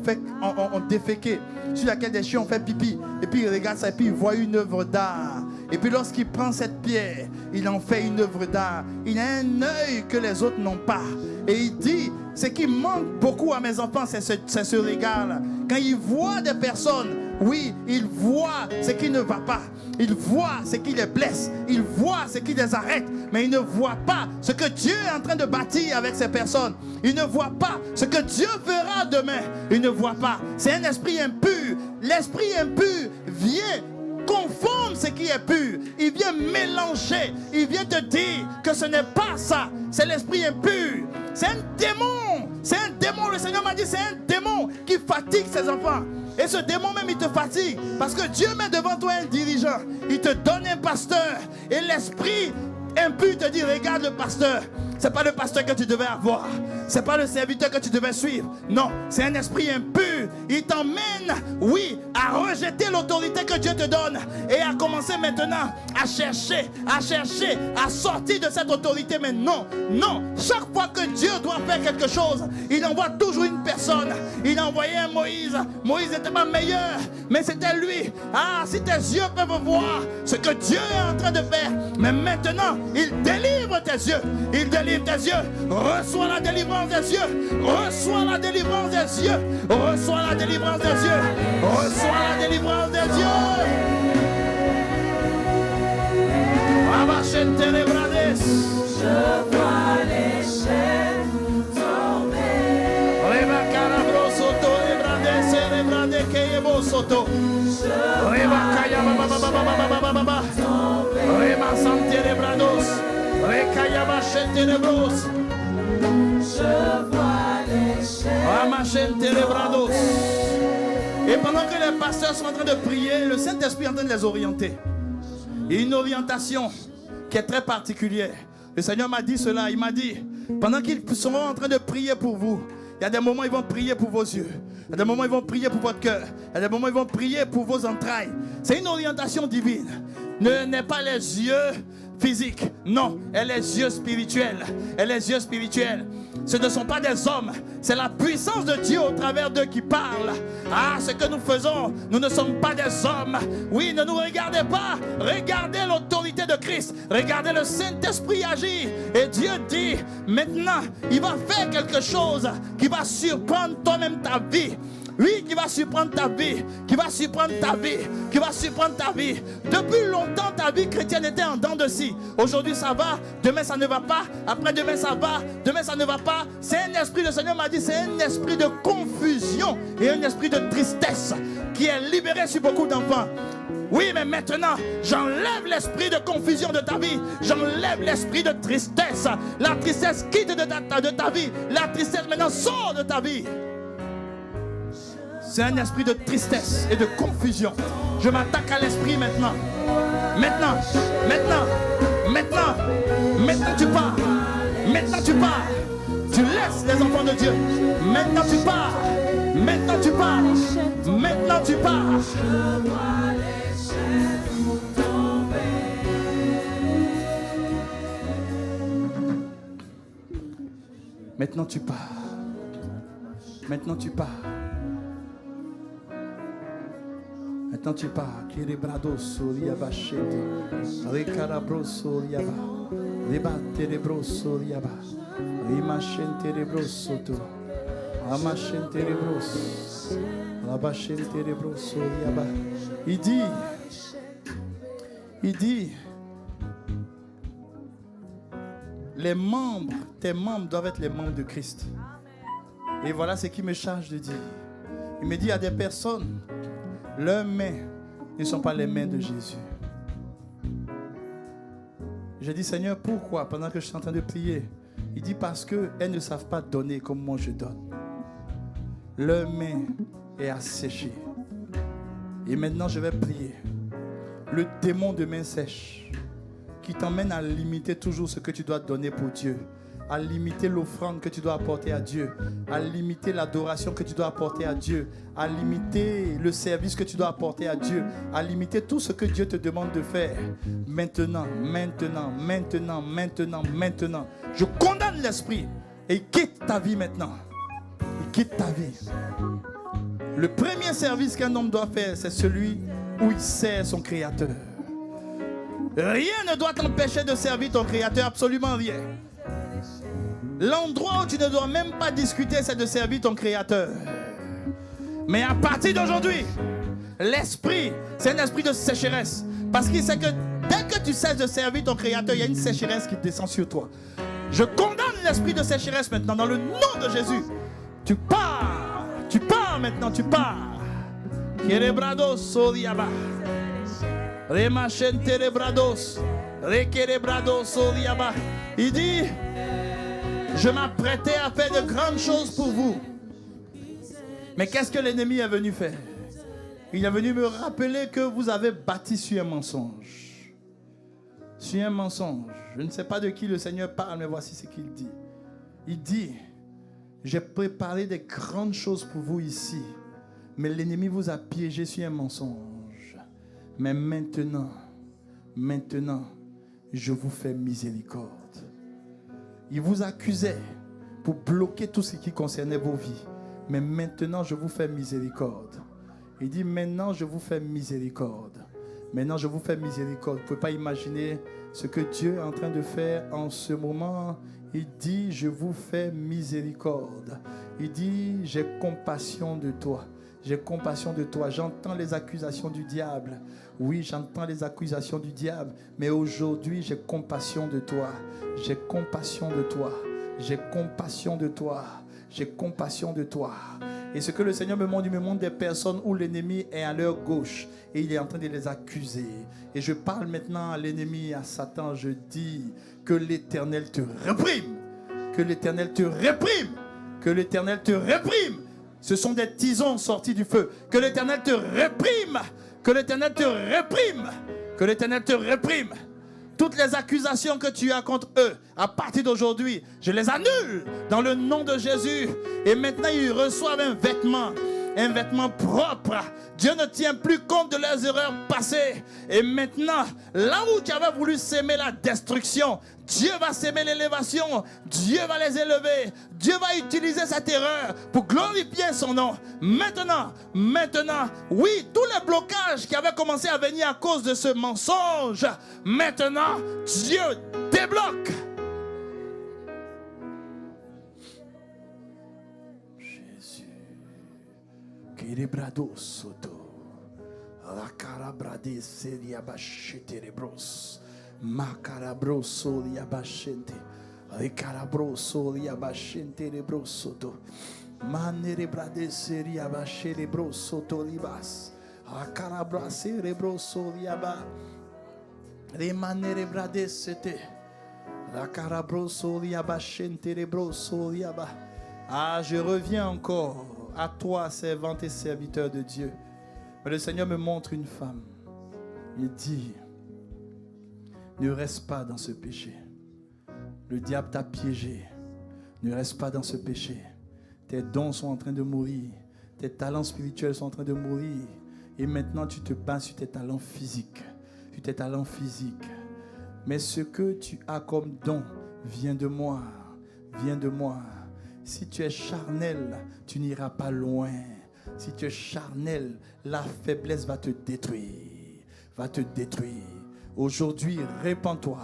déféqué, sur laquelle des chiens ont fait pipi. Et puis il regarde ça et puis il voit une œuvre d'art. Et puis lorsqu'il prend cette pierre, il en fait une œuvre d'art. Il a un œil que les autres n'ont pas. Et il dit, ce qui manque beaucoup à mes enfants, c'est ce regard-là. Quand ils voient des personnes, oui, ils voient ce qui ne va pas. Ils voient ce qui les blesse. Ils voient ce qui les arrête. Mais ils ne voient pas ce que Dieu est en train de bâtir avec ces personnes. Ils ne voient pas ce que Dieu fera demain. Ils ne voient pas. C'est un esprit impur. L'esprit impur vient confondre ce qui est pur. Il vient mélanger. Il vient te dire que ce n'est pas ça. C'est l'esprit impur. C'est un démon. C'est un démon. Le Seigneur m'a dit, c'est un démon qui fatigue ses enfants. Et ce démon même, il te fatigue. Parce que Dieu met devant toi un dirigeant. Il te donne un pasteur. Et l'esprit impur te dit, regarde le pasteur. C'est pas le pasteur que tu devais avoir. C'est pas le serviteur que tu devais suivre. Non, c'est un esprit impur il t'emmène, oui, à rejeter l'autorité que Dieu te donne et à commencer maintenant à chercher, à sortir de cette autorité. Mais non, chaque fois que Dieu doit faire quelque chose, il envoie toujours une personne. Il a envoyé un Moïse. Moïse n'était pas meilleur, mais c'était lui. Ah, si tes yeux peuvent voir ce que Dieu est en train de faire, mais maintenant, il délivre tes yeux. Il délivre tes yeux. Reçois la délivrance des yeux. Reçois la délivrance des yeux. Reçois la délivrance des yeux. Reçois la délivrance des yeux. Je vois les chaînes tomber. Et pendant que les pasteurs sont en train de prier, le Saint-Esprit est en train de les orienter. Il y a une orientation qui est très particulière. Le Seigneur m'a dit cela. Il m'a dit, pendant qu'ils seront en train de prier pour vous, il y a des moments où ils vont prier pour vos yeux. Il y a des moments où ils vont prier pour votre cœur. Il y a des moments où ils vont prier pour vos entrailles. C'est une orientation divine. Ne n'est pas les yeux physiques. Non, elle est les yeux spirituels. Elle est les yeux spirituels. Ce ne sont pas des hommes. C'est la puissance de Dieu au travers d'eux qui parle. Ah, ce que nous faisons, nous ne sommes pas des hommes. Oui, ne nous regardez pas. Regardez l'autorité de Christ. Regardez le Saint-Esprit agir. Et Dieu dit, maintenant, il va faire quelque chose qui va surprendre toi-même ta vie. Oui, qui va surprendre ta vie, qui va surprendre ta vie, qui va surprendre ta vie. Depuis longtemps, ta vie chrétienne était en dents de scie. Aujourd'hui, ça va, demain, ça ne va pas, après-demain, ça va, demain, ça ne va pas. C'est un esprit, le Seigneur m'a dit, c'est un esprit de confusion et un esprit de tristesse qui est libéré sur beaucoup d'enfants. Oui, mais maintenant, j'enlève l'esprit de confusion de ta vie. J'enlève l'esprit de tristesse. La tristesse quitte de ta vie. La tristesse maintenant sort de ta vie. C'est un esprit de tristesse et de confusion. Je m'attaque à l'esprit maintenant. Maintenant tu pars. Maintenant tu pars. Tu laisses les enfants de Dieu. Maintenant tu pars. Maintenant tu pars. Maintenant tu pars. Maintenant tu pars. Maintenant tu pars. Maintenant tu pars. Kirebrado Soriaba Shete. Rekarabro Soriaba. Rebaterebro Soriaba. Rimachenterebro Soto. Amachenterebros. Rabachenterebro Soriaba. Il dit, les membres, tes membres doivent être les membres de Christ. Et voilà ce qu'il me charge de dire. Il me dit, il y a des personnes, leurs mains ne sont pas les mains de Jésus. J'ai dit, Seigneur, pourquoi? Pendant que je suis en train de prier, il dit, parce qu'elles ne savent pas donner comme moi je donne. Leur main est asséchée. Et maintenant, je vais prier. Le démon de main sèche qui t'emmène à limiter toujours ce que tu dois donner pour Dieu, à limiter l'offrande que tu dois apporter à Dieu, à limiter l'adoration que tu dois apporter à Dieu, à limiter le service que tu dois apporter à Dieu, à limiter tout ce que Dieu te demande de faire. Maintenant, je condamne l'esprit et il quitte ta vie maintenant. Il quitte ta vie. Le premier service qu'un homme doit faire, c'est celui où il sert son Créateur. Rien ne doit t'empêcher de servir ton Créateur, absolument rien. L'endroit où tu ne dois même pas discuter, c'est de servir ton Créateur. Mais à partir d'aujourd'hui, l'esprit, c'est un esprit de sécheresse. Parce qu'il sait que dès que tu cesses de servir ton Créateur, il y a une sécheresse qui descend sur toi. Je condamne l'esprit de sécheresse maintenant dans le nom de Jésus. Tu pars maintenant, tu pars. Kerebrados sodiaba. Remachenterebrados. Rekerebrados sodiaba. Il dit, je m'apprêtais à faire de grandes choses pour vous. Mais qu'est-ce que l'ennemi est venu faire? Il est venu me rappeler que vous avez bâti sur un mensonge. Sur un mensonge. Je ne sais pas de qui le Seigneur parle, mais voici ce qu'il dit. Il dit, j'ai préparé des grandes choses pour vous ici. Mais l'ennemi vous a piégé sur un mensonge. Mais maintenant, je vous fais miséricorde. Il vous accusait pour bloquer tout ce qui concernait vos vies. Mais maintenant, je vous fais miséricorde. Il dit, maintenant, je vous fais miséricorde. Maintenant, je vous fais miséricorde. Vous ne pouvez pas imaginer ce que Dieu est en train de faire en ce moment. Il dit, je vous fais miséricorde. Il dit, j'ai compassion de toi. J'ai compassion de toi. J'entends les accusations du diable. Oui, j'entends les accusations du diable. Mais aujourd'hui, j'ai compassion de toi. J'ai compassion de toi. J'ai compassion de toi. J'ai compassion de toi. Et ce que le Seigneur me montre, il me montre des personnes où l'ennemi est à leur gauche et il est en train de les accuser. Et je parle maintenant à l'ennemi, à Satan. Je dis que l'Éternel te réprime. Que l'Éternel te réprime. Que l'Éternel te réprime. Ce sont des tisons sortis du feu. Que l'Éternel te réprime. Que l'Éternel te réprime. Que l'Éternel te réprime. Toutes les accusations que tu as contre eux, à partir d'aujourd'hui, je les annule dans le nom de Jésus. Et maintenant, ils reçoivent un vêtement propre. Dieu ne tient plus compte de leurs erreurs passées. Et maintenant, là où tu avais voulu s'aimer la destruction, Dieu va s'aimer l'élévation. Dieu va les élever. Dieu va utiliser cette erreur pour glorifier son nom. Maintenant, oui, tous les blocages qui avaient commencé à venir à cause de ce mensonge, maintenant, Dieu débloque. Jésus. Kiribrado soto. La carabrade seria bacheterebros. Macarabroso liabashente. Ricarabroso liabashente rebrosoto. Manerebrade seria bacherebrosoto libas. Acarabrase rebroso liaba. Remanerebrade sete. Racarabroso liabashente rebroso liaba. Ah, je reviens encore à toi, servante et serviteur de Dieu. Mais le Seigneur me montre une femme. Il dit, ne reste pas dans ce péché. Le diable t'a piégé. Ne reste pas dans ce péché. Tes dons sont en train de mourir. Tes talents spirituels sont en train de mourir. Et maintenant, tu te bats sur tes talents physiques. Sur tes talents physiques. Mais ce que tu as comme don vient de moi. Vient de moi. Si tu es charnel, tu n'iras pas loin. Si tu es charnel, la faiblesse va te détruire. Va te détruire. Aujourd'hui, répands-toi.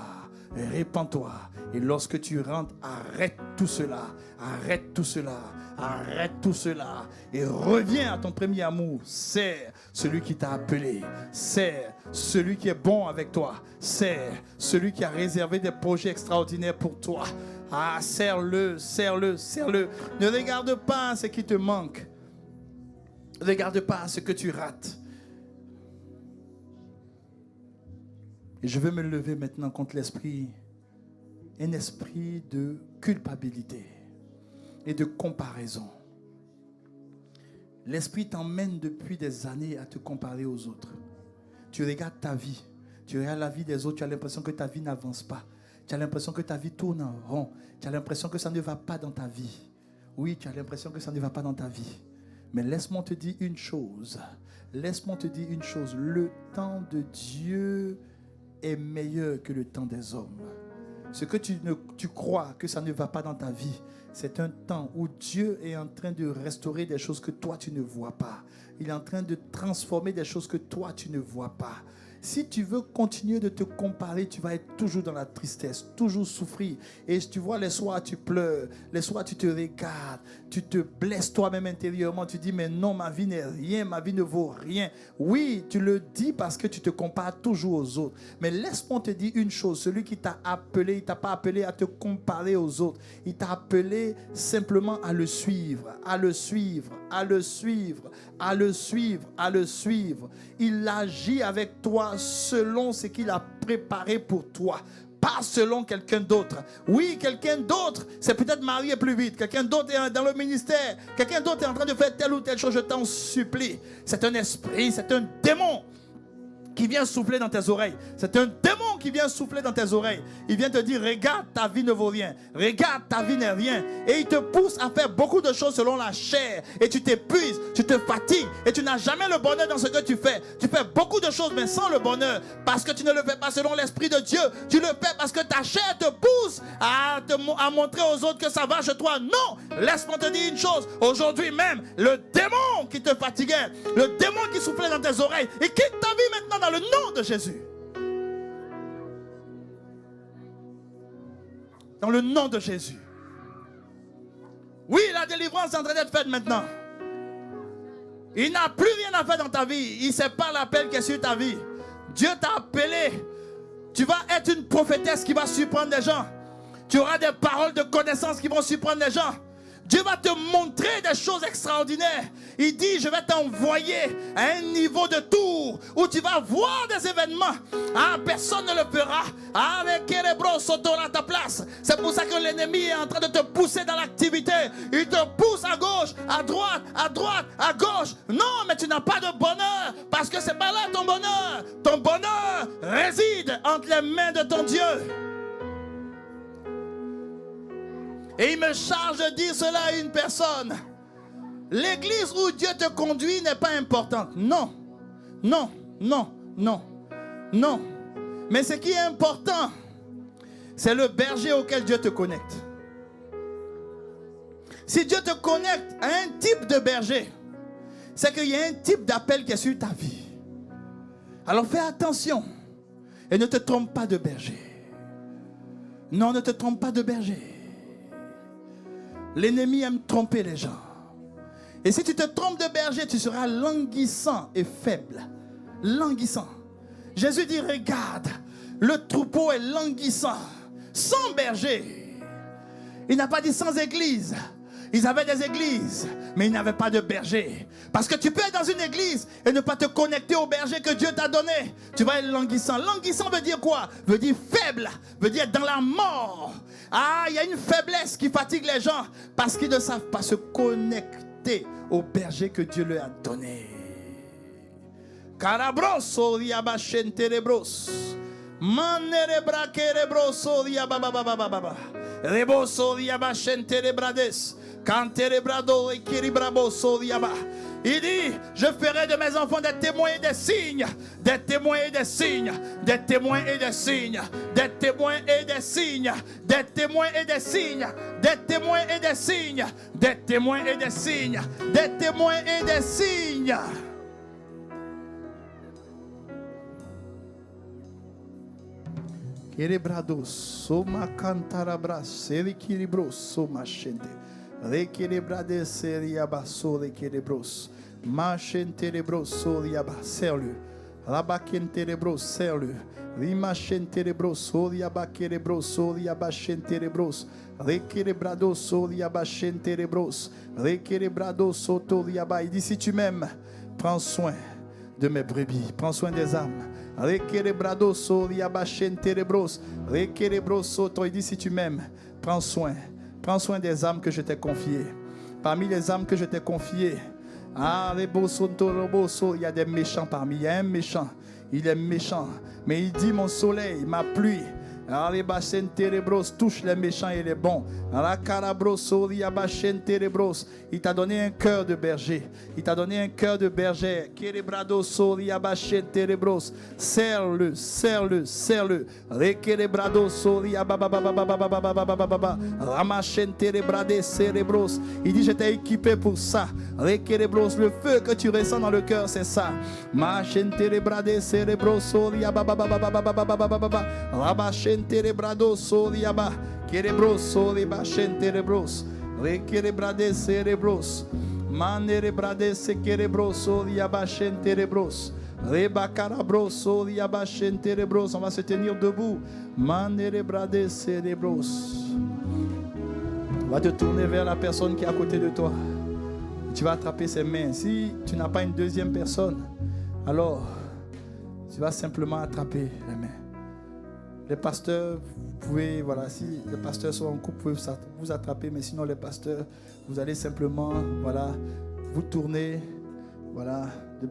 Répands-toi. Et lorsque tu rentres, arrête tout cela. Arrête tout cela. Arrête tout cela. Et reviens à ton premier amour. Sers celui qui t'a appelé. Sers celui qui est bon avec toi. Sers celui qui a réservé des projets extraordinaires pour toi. Ah, serre-le, serre-le, serre-le. Ne regarde pas ce qui te manque. Ne regarde pas ce que tu rates. Et je veux me lever maintenant contre l'esprit, un esprit de culpabilité et de comparaison. L'esprit t'emmène depuis des années à te comparer aux autres. Tu regardes ta vie, tu regardes la vie des autres, tu as l'impression que ta vie n'avance pas. Tu as l'impression que ta vie tourne en rond. Tu as l'impression que ça ne va pas dans ta vie. Oui, tu as l'impression que ça ne va pas dans ta vie. Mais laisse-moi te dire une chose. Laisse-moi te dire une chose. Le temps de Dieu est meilleur que le temps des hommes. Ce que tu crois que ça ne va pas dans ta vie, c'est un temps où Dieu est en train de restaurer des choses que toi tu ne vois pas. Il est en train de transformer des choses que toi tu ne vois pas. Si tu veux continuer de te comparer, tu vas être toujours dans la tristesse, toujours souffrir. Et tu vois, les soirs tu pleures, les soirs tu te regardes, tu te blesses toi-même intérieurement. Tu dis, mais non, ma vie n'est rien, ma vie ne vaut rien. Oui, tu le dis parce que tu te compares toujours aux autres. Mais laisse-moi te dire une chose, celui qui t'a appelé, il ne t'a pas appelé à te comparer aux autres. Il t'a appelé simplement à le suivre, à le suivre, à le suivre, à le suivre, à le suivre. Il agit avec toi selon ce qu'il a préparé pour toi, pas selon quelqu'un d'autre. Oui, quelqu'un d'autre c'est peut-être marié plus vite, quelqu'un d'autre est dans le ministère, quelqu'un d'autre est en train de faire telle ou telle chose. Je t'en supplie, c'est un esprit, c'est un démon qui vient souffler dans tes oreilles. C'est un démon qui vient souffler dans tes oreilles. Il vient te dire, regarde, ta vie ne vaut rien. Regarde, ta vie n'est rien. Et il te pousse à faire beaucoup de choses selon la chair. Et tu t'épuises, tu te fatigues. Et tu n'as jamais le bonheur dans ce que tu fais. Tu fais beaucoup de choses, mais sans le bonheur. Parce que tu ne le fais pas selon l'Esprit de Dieu. Tu le fais parce que ta chair te pousse à montrer aux autres que ça va chez toi. Non, laisse-moi te dire une chose. Aujourd'hui même, le démon qui te fatiguait, le démon qui soufflait dans tes oreilles, il quitte ta vie maintenant dans le nom de Jésus. Dans le nom de Jésus. Oui, la délivrance est en train d'être faite maintenant. Il n'a plus rien à faire dans ta vie. Il ne sait pas l'appel qui est sur ta vie. Dieu t'a appelé. Tu vas être une prophétesse qui va surprendre les gens. Tu auras des paroles de connaissance qui vont surprendre les gens. Dieu va te montrer des choses extraordinaires. Il dit, je vais t'envoyer à un niveau de tour où tu vas voir des événements. Ah, personne ne le fera. Ah, les Kérebros sauteront à ta place. C'est pour ça que l'ennemi est en train de te pousser dans l'activité. Il te pousse à gauche, à droite, à gauche. Non, mais tu n'as pas de bonheur parce que c'est pas là ton bonheur. Ton bonheur réside entre les mains de ton Dieu. Et il me charge de dire cela à une personne. L'église où Dieu te conduit n'est pas importante. Non, non, non, non, non. Mais ce qui est important, c'est le berger auquel Dieu te connecte. Si Dieu te connecte à un type de berger, c'est qu'il y a un type d'appel qui est sur ta vie. Alors fais attention et ne te trompe pas de berger. Non, ne te trompe pas de berger. L'ennemi aime tromper les gens. Et si tu te trompes de berger, tu seras languissant et faible. Languissant. Jésus dit, regarde, le troupeau est languissant, sans berger. Il n'a pas dit sans église. Ils avaient des églises, mais ils n'avaient pas de berger. Parce que tu peux être dans une église et ne pas te connecter au berger que Dieu t'a donné. Tu vas être languissant. Languissant veut dire quoi? Veut dire faible, veut dire dans la mort. Ah, il y a une faiblesse qui fatigue les gens parce qu'ils ne savent pas se connecter au berger que Dieu leur a donné. Carabroso diabachenterebros. Manerebra kerebroso diabababababa. Reboso diabachenterebrades. Canterebrado et kiribraboso diaba. Il dit, je ferai de mes enfants des témoins et des signes, des témoins et des signes, des témoins et des signes, des témoins et des signes, des témoins et des signes, des témoins et des signes, des témoins et des signes, des témoins et des signes. Kerebrados, soma cantarabras, seri kiribros, soma shende. Rekerebrades seriaba sole kerebros. Machenterebros soliaba serlu. Labakenterebros serlu. Rimachenterebros soliaba kerebros soliaba chenterebros. Rekerebrados soliaba chenterebros. Rekerebrados sotoliaba. Il dit si tu m'aimes, prends soin de mes brebis, prends soin des âmes. Rekerebrados soliaba chenterebros. Rekerebros soto. Il dit si tu m'aimes, prends soin. Prends soin des âmes que je t'ai confiées. Parmi les âmes que je t'ai confiées, il y a des méchants parmi. Il y a un méchant. Il est méchant. Mais il dit mon soleil, ma pluie. Touche les méchants et les bons. Il t'a donné un cœur de berger. Il t'a donné un cœur de berger. Serre-le, serre-le, serre-le. Il dit je t'ai équipé pour ça. Le feu que tu ressens dans le cœur, c'est ça. Terebrado soliaba kerebros soliba shenterebros rekerebrade cerebros manerebrade sekerebros soliaba shenterebros rebacarabros soliaba shenterebros. On va se tenir debout. Manerebrade cerebros. On va te tourner vers la personne qui est à côté de toi. Tu vas attraper ses mains. Si tu n'as pas une deuxième personne, alors tu vas simplement attraper les mains. Les pasteurs, vous pouvez, voilà, si les pasteurs sont en couple, vous pouvez vous attraper, mais sinon les pasteurs, vous allez simplement, voilà, vous tourner, voilà.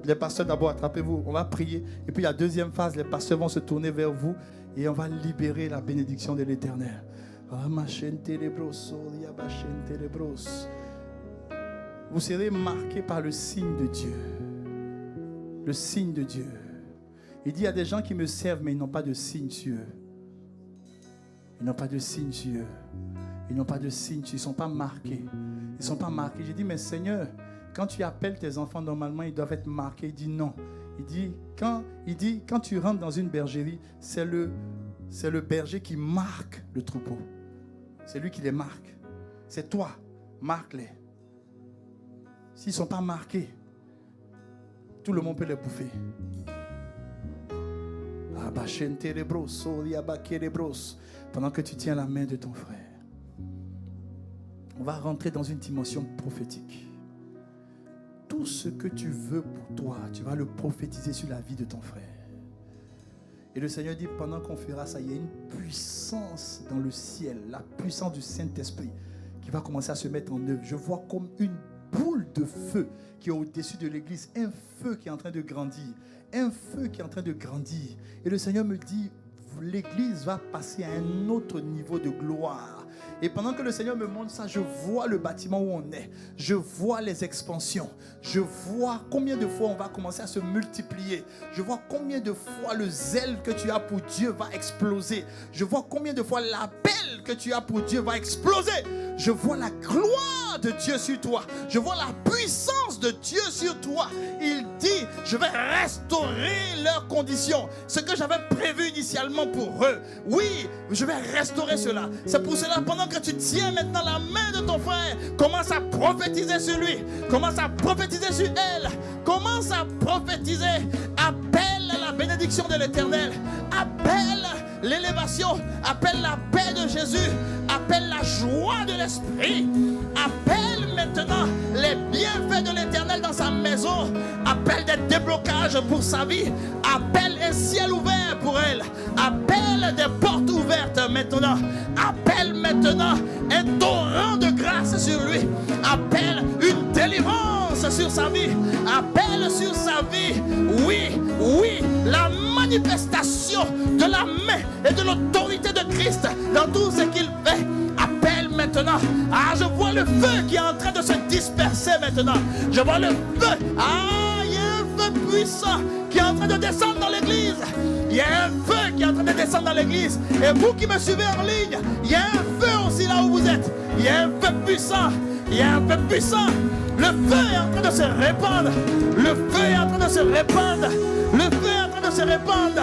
Les pasteurs d'abord, attrapez-vous, on va prier. Et puis la deuxième phase, les pasteurs vont se tourner vers vous Et on va libérer la bénédiction de l'Éternel. Vous serez marqués par le signe de Dieu. Le signe de Dieu. Il dit, il y a des gens qui me servent, mais ils n'ont pas de signe sur eux. Ils n'ont pas de signe sur eux. Ils n'ont pas de signe, ils ne sont pas marqués. Ils ne sont pas marqués. J'ai dit, mais Seigneur, quand tu appelles tes enfants, normalement, ils doivent être marqués. Il dit non. Il dit, quand tu rentres dans une bergerie, c'est le berger qui marque le troupeau. C'est lui qui les marque. C'est toi, marque-les. S'ils ne sont pas marqués, tout le monde peut les bouffer. Pendant que tu tiens la main de ton frère, on va rentrer dans une dimension prophétique. Tout ce que tu veux pour toi, tu vas le prophétiser sur la vie de ton frère. Et le Seigneur dit, pendant qu'on fera ça, il y a une puissance dans le ciel, la puissance du Saint-Esprit qui va commencer à se mettre en œuvre. Je vois comme une boule de feu qui est au-dessus de l'église, un feu qui est en train de grandir, un feu qui est en train de grandir. Et le Seigneur me dit, l'église va passer à un autre niveau de gloire. Et pendant que le Seigneur me montre ça, je vois le bâtiment où on est. Je vois les expansions. Je vois combien de fois on va commencer à se multiplier. Je vois combien de fois le zèle que tu as pour Dieu va exploser. Je vois combien de fois l'appel que tu as pour Dieu va exploser. Je vois la gloire de Dieu sur toi. Je vois la puissance de Dieu sur toi. Il dit, je vais restaurer leurs conditions. Ce que j'avais prévu initialement pour eux. Oui, je vais restaurer cela. C'est pour cela, pendant que tu tiens maintenant la main de ton frère, commence à prophétiser sur lui. Commence à prophétiser sur elle. Commence à prophétiser. Appelle la bénédiction de l'Éternel. Appelle l'élévation. Appelle la paix de Jésus. Appelle la joie de l'Esprit. Appelle maintenant les bienfaits de l'Éternel dans sa maison. Appelle des déblocages pour sa vie. Appelle un ciel ouvert pour elle. Appelle des portes ouvertes maintenant. Appelle maintenant un torrent de grâce sur lui. Appelle une délivrance sur sa vie. Appelle sur sa vie. Oui, oui, la manifestation de la main et de l'autorité de Christ dans tout ce qu'il fait. Appelle maintenant. Ah, je vois le feu qui est en train de se disperser maintenant. Je vois le feu. Ah, il y a un feu puissant qui est en train de descendre dans l'église. Il y a un feu qui est en train de descendre dans l'église. Et vous qui me suivez en ligne, il y a un feu aussi là où vous êtes. Il y a un feu puissant. Il y a un feu puissant. Le feu est en train de se répandre. Le feu est en train de se répandre. Le feu est en train de se répandre.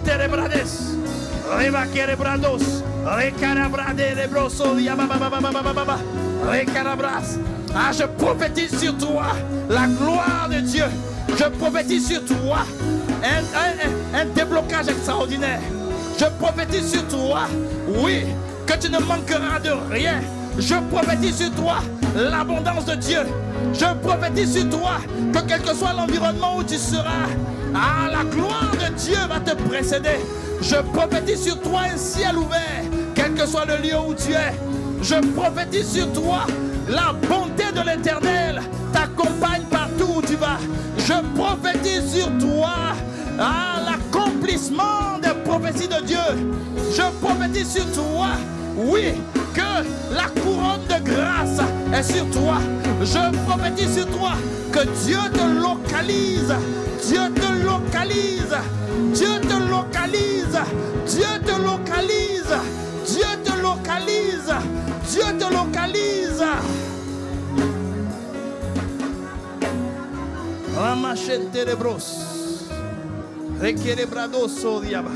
Terebrades, Rebaquerebrados, Recarabraderebroso, Recarabras. Ah, je prophétise sur toi la gloire de Dieu. Je prophétise sur toi un déblocage extraordinaire. Je prophétise sur toi, oui, que tu ne manqueras de rien. Je prophétise sur toi l'abondance de Dieu. Je prophétise sur toi que quel que soit l'environnement où tu seras, la gloire de Dieu va te précéder. Je prophétise sur toi un ciel ouvert, quel que soit le lieu où tu es. Je prophétise sur toi la bonté de l'Éternel t'accompagne partout où tu vas. Je prophétise sur toi l'accomplissement des prophéties de Dieu. Je prophétise sur toi, oui, que la couronne de grâce est sur toi. Je prophétise sur toi que Dieu te localise. Dieu te localise. Dieu te localise. Dieu te localise. Dieu te localise. Dieu te localise. Ramachente de bros. Requerebradoso diaba.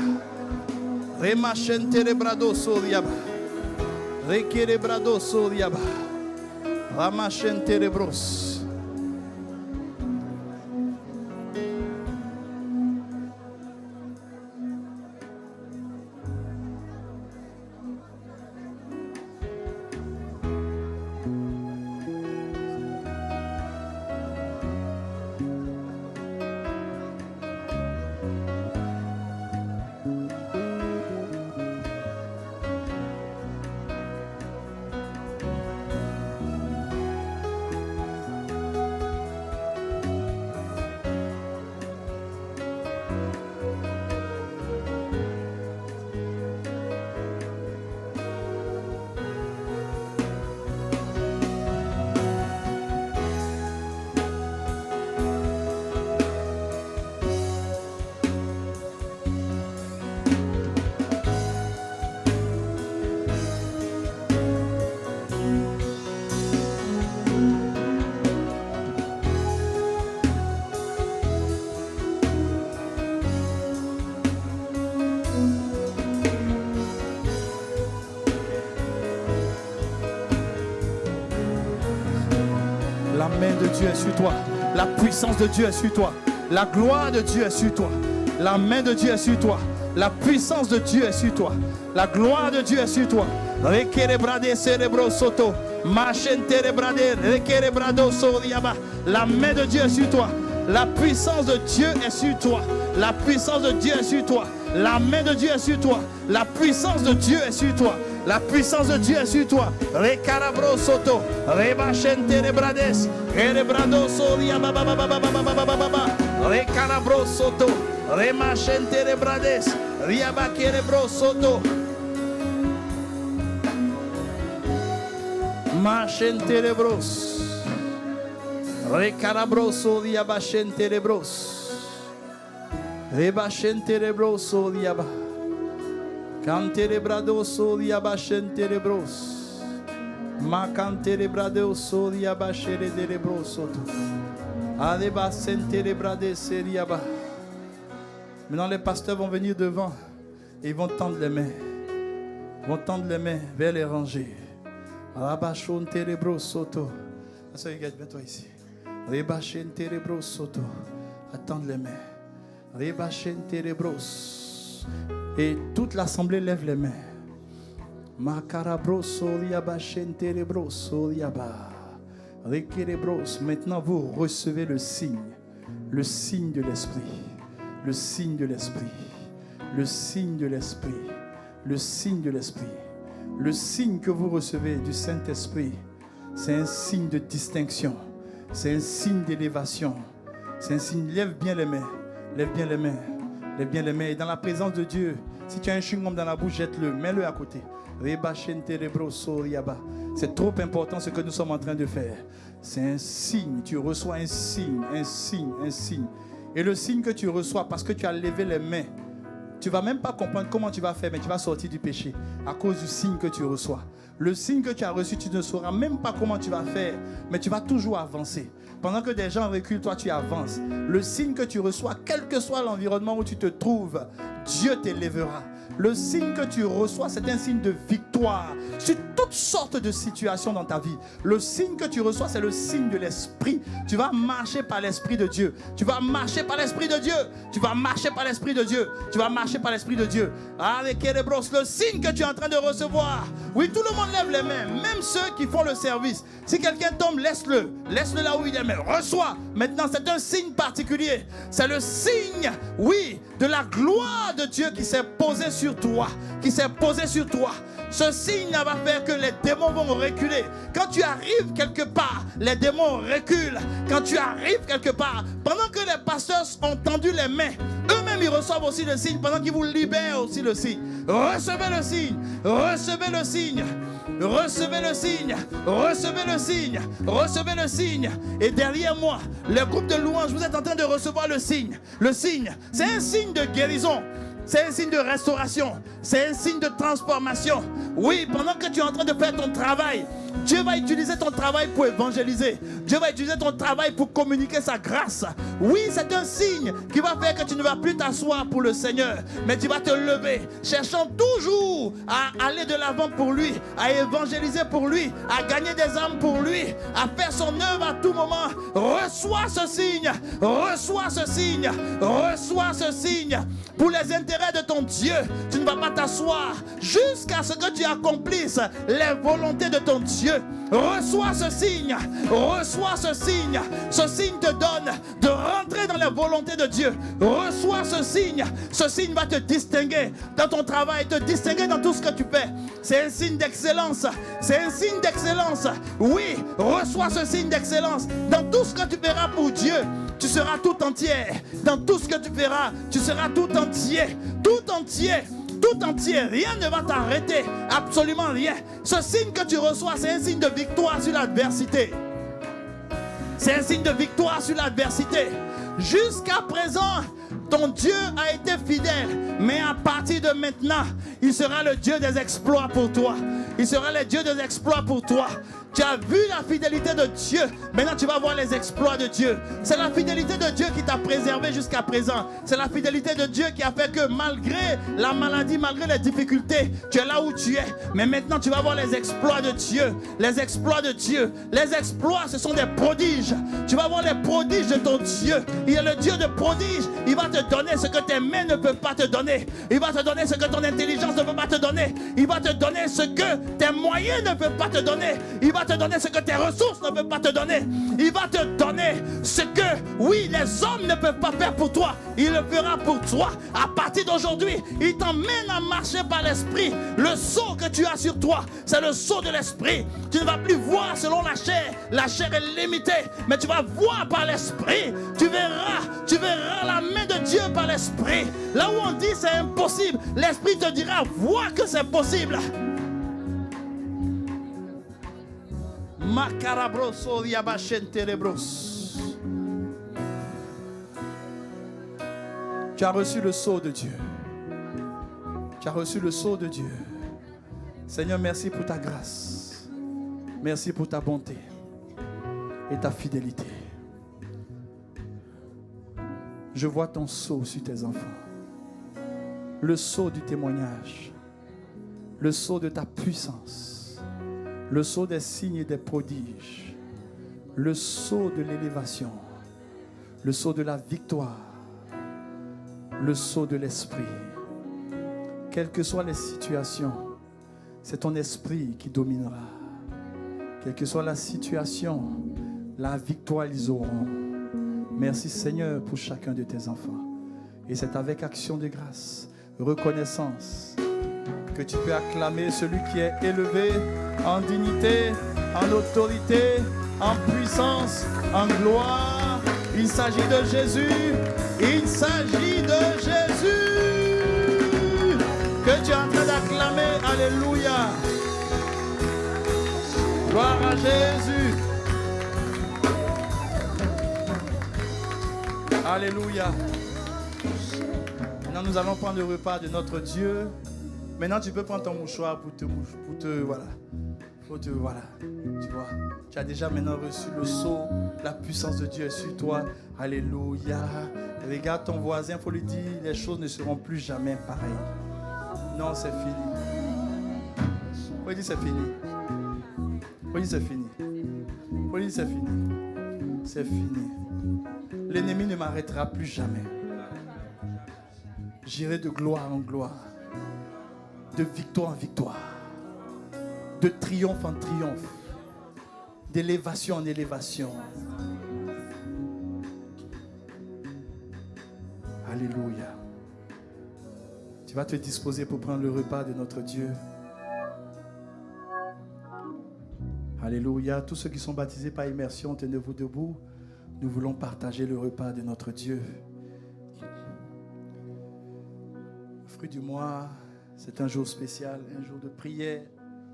Remachente de bradoso diaba. Requerebradoso diaba. Ramachente de bros. La main de Dieu est sur toi. La puissance de Dieu est sur toi. La gloire de Dieu est sur toi. La main de Dieu est sur toi. La puissance de Dieu est sur toi. La gloire de Dieu est sur toi. Requerebrade cerebro soto. Machenterebrade requerebrado sodiaba. La main de Dieu est sur toi. La puissance de Dieu est sur toi. La puissance de Dieu est sur toi. La main de Dieu est sur toi. La puissance de Dieu est sur toi. La puissance de Dieu est sur toi. Recarabro soto. Rebachente rebrades. Rebrado sodia baba baba baba baba baba. Recarabro soto. Remachente rebrades. Riabaquerebro soto. Machente rebros. Recarabro sodia bachente rebros. Rebachente rebros sodia ba. Canterebradoso diabachenterebros. Macanterebradoso diabacherederebroso. Adebacenterebradeseriaba. Maintenant, les pasteurs vont venir devant et ils vont tendre les mains. Ils vont tendre les mains vers les rangées. Rabachonterebrosoto. Mets-toi ici. Rebachenterebrosoto. Attendre les mains. Rebachenterebros. Et toute l'assemblée lève les mains. Maintenant vous recevez le signe de l'esprit, le signe de l'esprit, le signe de l'esprit, le signe de l'esprit. Le signe que vous recevez du Saint-Esprit, c'est un signe de distinction, c'est un signe d'élévation, c'est un signe. Lève bien les mains, lève bien les mains. Lève bien les mains. Et dans la présence de Dieu, si tu as un chewing-gum dans la bouche, jette-le, mets-le à côté. C'est trop important ce que nous sommes en train de faire. C'est un signe, tu reçois un signe, un signe, un signe. Et le signe que tu reçois, parce que tu as levé les mains, tu ne vas même pas comprendre comment tu vas faire, mais tu vas sortir du péché à cause du signe que tu reçois. Le signe que tu as reçu, tu ne sauras même pas comment tu vas faire, mais tu vas toujours avancer. Pendant que des gens reculent, toi tu avances. Le signe que tu reçois, quel que soit l'environnement où tu te trouves, Dieu t'élèvera. Le signe que tu reçois, c'est un signe de victoire sur toutes sortes de situations dans ta vie. Le signe que tu reçois, c'est le signe de l'Esprit. Tu vas marcher par l'Esprit de Dieu. Tu vas marcher par l'Esprit de Dieu. Tu vas marcher par l'Esprit de Dieu. Tu vas marcher par l'Esprit de Dieu. Avec Erebros, le signe que tu es en train de recevoir. Oui, tout le monde lève les mains, même ceux qui font le service. Si quelqu'un tombe, laisse-le. Laisse-le là où il est, mais reçois. Maintenant, c'est un signe particulier. C'est le signe, oui, de la gloire de Dieu qui s'est posée sur toi. Qui s'est posée sur toi. Ce signe va faire que les démons vont reculer. Quand tu arrives quelque part, les démons reculent. Quand tu arrives quelque part, pendant que les pasteurs ont tendu les mains, eux-mêmes ils reçoivent aussi le signe, pendant qu'ils vous libèrent aussi le signe. Recevez le signe, recevez le signe, recevez le signe, recevez le signe, recevez le signe. Et derrière moi, le groupe de louanges, vous êtes en train de recevoir le signe. Le signe, c'est un signe de guérison. C'est un signe de restauration. C'est un signe de transformation. Oui, pendant que tu es en train de faire ton travail, Dieu va utiliser ton travail pour évangéliser. Dieu va utiliser ton travail pour communiquer sa grâce. Oui, c'est un signe qui va faire que tu ne vas plus t'asseoir pour le Seigneur, mais tu vas te lever, cherchant toujours à aller de l'avant pour lui, à évangéliser pour lui, à gagner des âmes pour lui, à faire son œuvre à tout moment. Reçois ce signe, reçois ce signe, reçois ce signe. Pour les intérêts de ton Dieu, tu ne vas pas t'asseoir jusqu'à ce que tu accomplisses les volontés de ton Dieu. Reçois ce signe, reçois ce signe. Ce signe te donne de rentrer dans les volontés de Dieu. Reçois ce signe va te distinguer dans ton travail, te distinguer dans tout ce que tu fais. C'est un signe d'excellence, c'est un signe d'excellence. Oui, reçois ce signe d'excellence. Dans tout ce que tu feras pour Dieu, tu seras tout entier. Dans tout ce que tu feras, tu seras tout entier. Tout entier. Tout entier, rien ne va t'arrêter, absolument rien. Ce signe que tu reçois, c'est un signe de victoire sur l'adversité. C'est un signe de victoire sur l'adversité. Jusqu'à présent, ton Dieu a été fidèle, mais à partir de maintenant, il sera le Dieu des exploits pour toi. Il sera le Dieu des exploits pour toi. Tu as vu la fidélité de Dieu. Maintenant, tu vas voir les exploits de Dieu. C'est la fidélité de Dieu qui t'a préservé jusqu'à présent. C'est la fidélité de Dieu qui a fait que malgré la maladie, malgré les difficultés, tu es là où tu es. Mais maintenant, tu vas voir les exploits de Dieu. Les exploits de Dieu. Les exploits, ce sont des prodiges. Tu vas voir les prodiges de ton Dieu. Il est le Dieu de prodiges. Il va te donner ce que tes mains ne peuvent pas te donner. Il va te donner ce que ton intelligence ne peut pas te donner. Il va te donner ce que tes moyens ne peuvent pas te donner. Il va te donner ce que tes ressources ne peuvent pas te donner. Il va te donner ce que, oui, les hommes ne peuvent pas faire pour toi. Il le fera pour toi. À partir d'aujourd'hui, il t'emmène à marcher par l'esprit. Le sceau que tu as sur toi, c'est le sceau de l'esprit. Tu ne vas plus voir selon la chair. La chair est limitée, mais tu vas voir par l'esprit. Tu verras la main de Dieu par l'esprit. Là où on dit c'est impossible, l'esprit te dira, vois que c'est possible. Macarabroso diabachenterebros. Tu as reçu le sceau de Dieu. Tu as reçu le sceau de Dieu. Seigneur, merci pour ta grâce. Merci pour ta bonté et ta fidélité. Je vois ton sceau sur tes enfants. Le sceau du témoignage. Le sceau de ta puissance. Le sceau des signes et des prodiges. Le sceau de l'élévation. Le sceau de la victoire. Le sceau de l'esprit. Quelles que soient les situations, c'est ton esprit qui dominera. Quelle que soit la situation, la victoire ils auront. Merci Seigneur pour chacun de tes enfants. Et c'est avec action de grâce, reconnaissance, que tu peux acclamer celui qui est élevé en dignité, en autorité, en puissance, en gloire. Il s'agit de Jésus. Il s'agit de Jésus que tu es en train d'acclamer. Alléluia. Gloire à Jésus. Alléluia. Maintenant, nous allons prendre le repas de notre Dieu. Maintenant, tu peux prendre ton mouchoir pour te voilà. Tu vois, tu as déjà maintenant reçu le sceau, la puissance de Dieu est sur toi. Alléluia. Regarde ton voisin, il faut lui dire, les choses ne seront plus jamais pareilles. Non, c'est fini. Oui, dis c'est fini. Oui, c'est fini. Oui, c'est fini. C'est fini. L'ennemi ne m'arrêtera plus jamais. J'irai de gloire en gloire, de victoire en victoire, de triomphe en triomphe, d'élévation en élévation. Alléluia. Tu vas te disposer pour prendre le repas de notre Dieu. Alléluia. Tous ceux qui sont baptisés par immersion, tenez-vous debout. Nous voulons partager le repas de notre Dieu. Le fruit du mois, c'est un jour spécial, un jour de prière,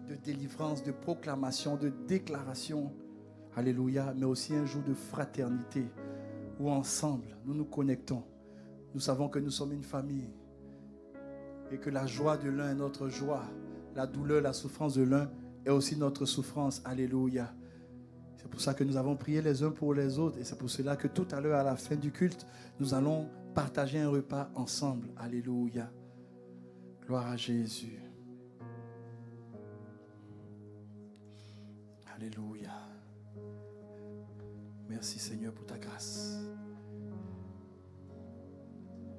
de délivrance, de proclamation, de déclaration. Alléluia. Mais aussi un jour de fraternité où ensemble, nous nous connectons. Nous savons que nous sommes une famille et que la joie de l'un est notre joie. La douleur, la souffrance de l'un est aussi notre souffrance. Alléluia. C'est pour ça que nous avons prié les uns pour les autres. Et c'est pour cela que tout à l'heure, à la fin du culte, nous allons partager un repas ensemble. Alléluia. Gloire à Jésus. Alléluia. Merci Seigneur pour ta grâce.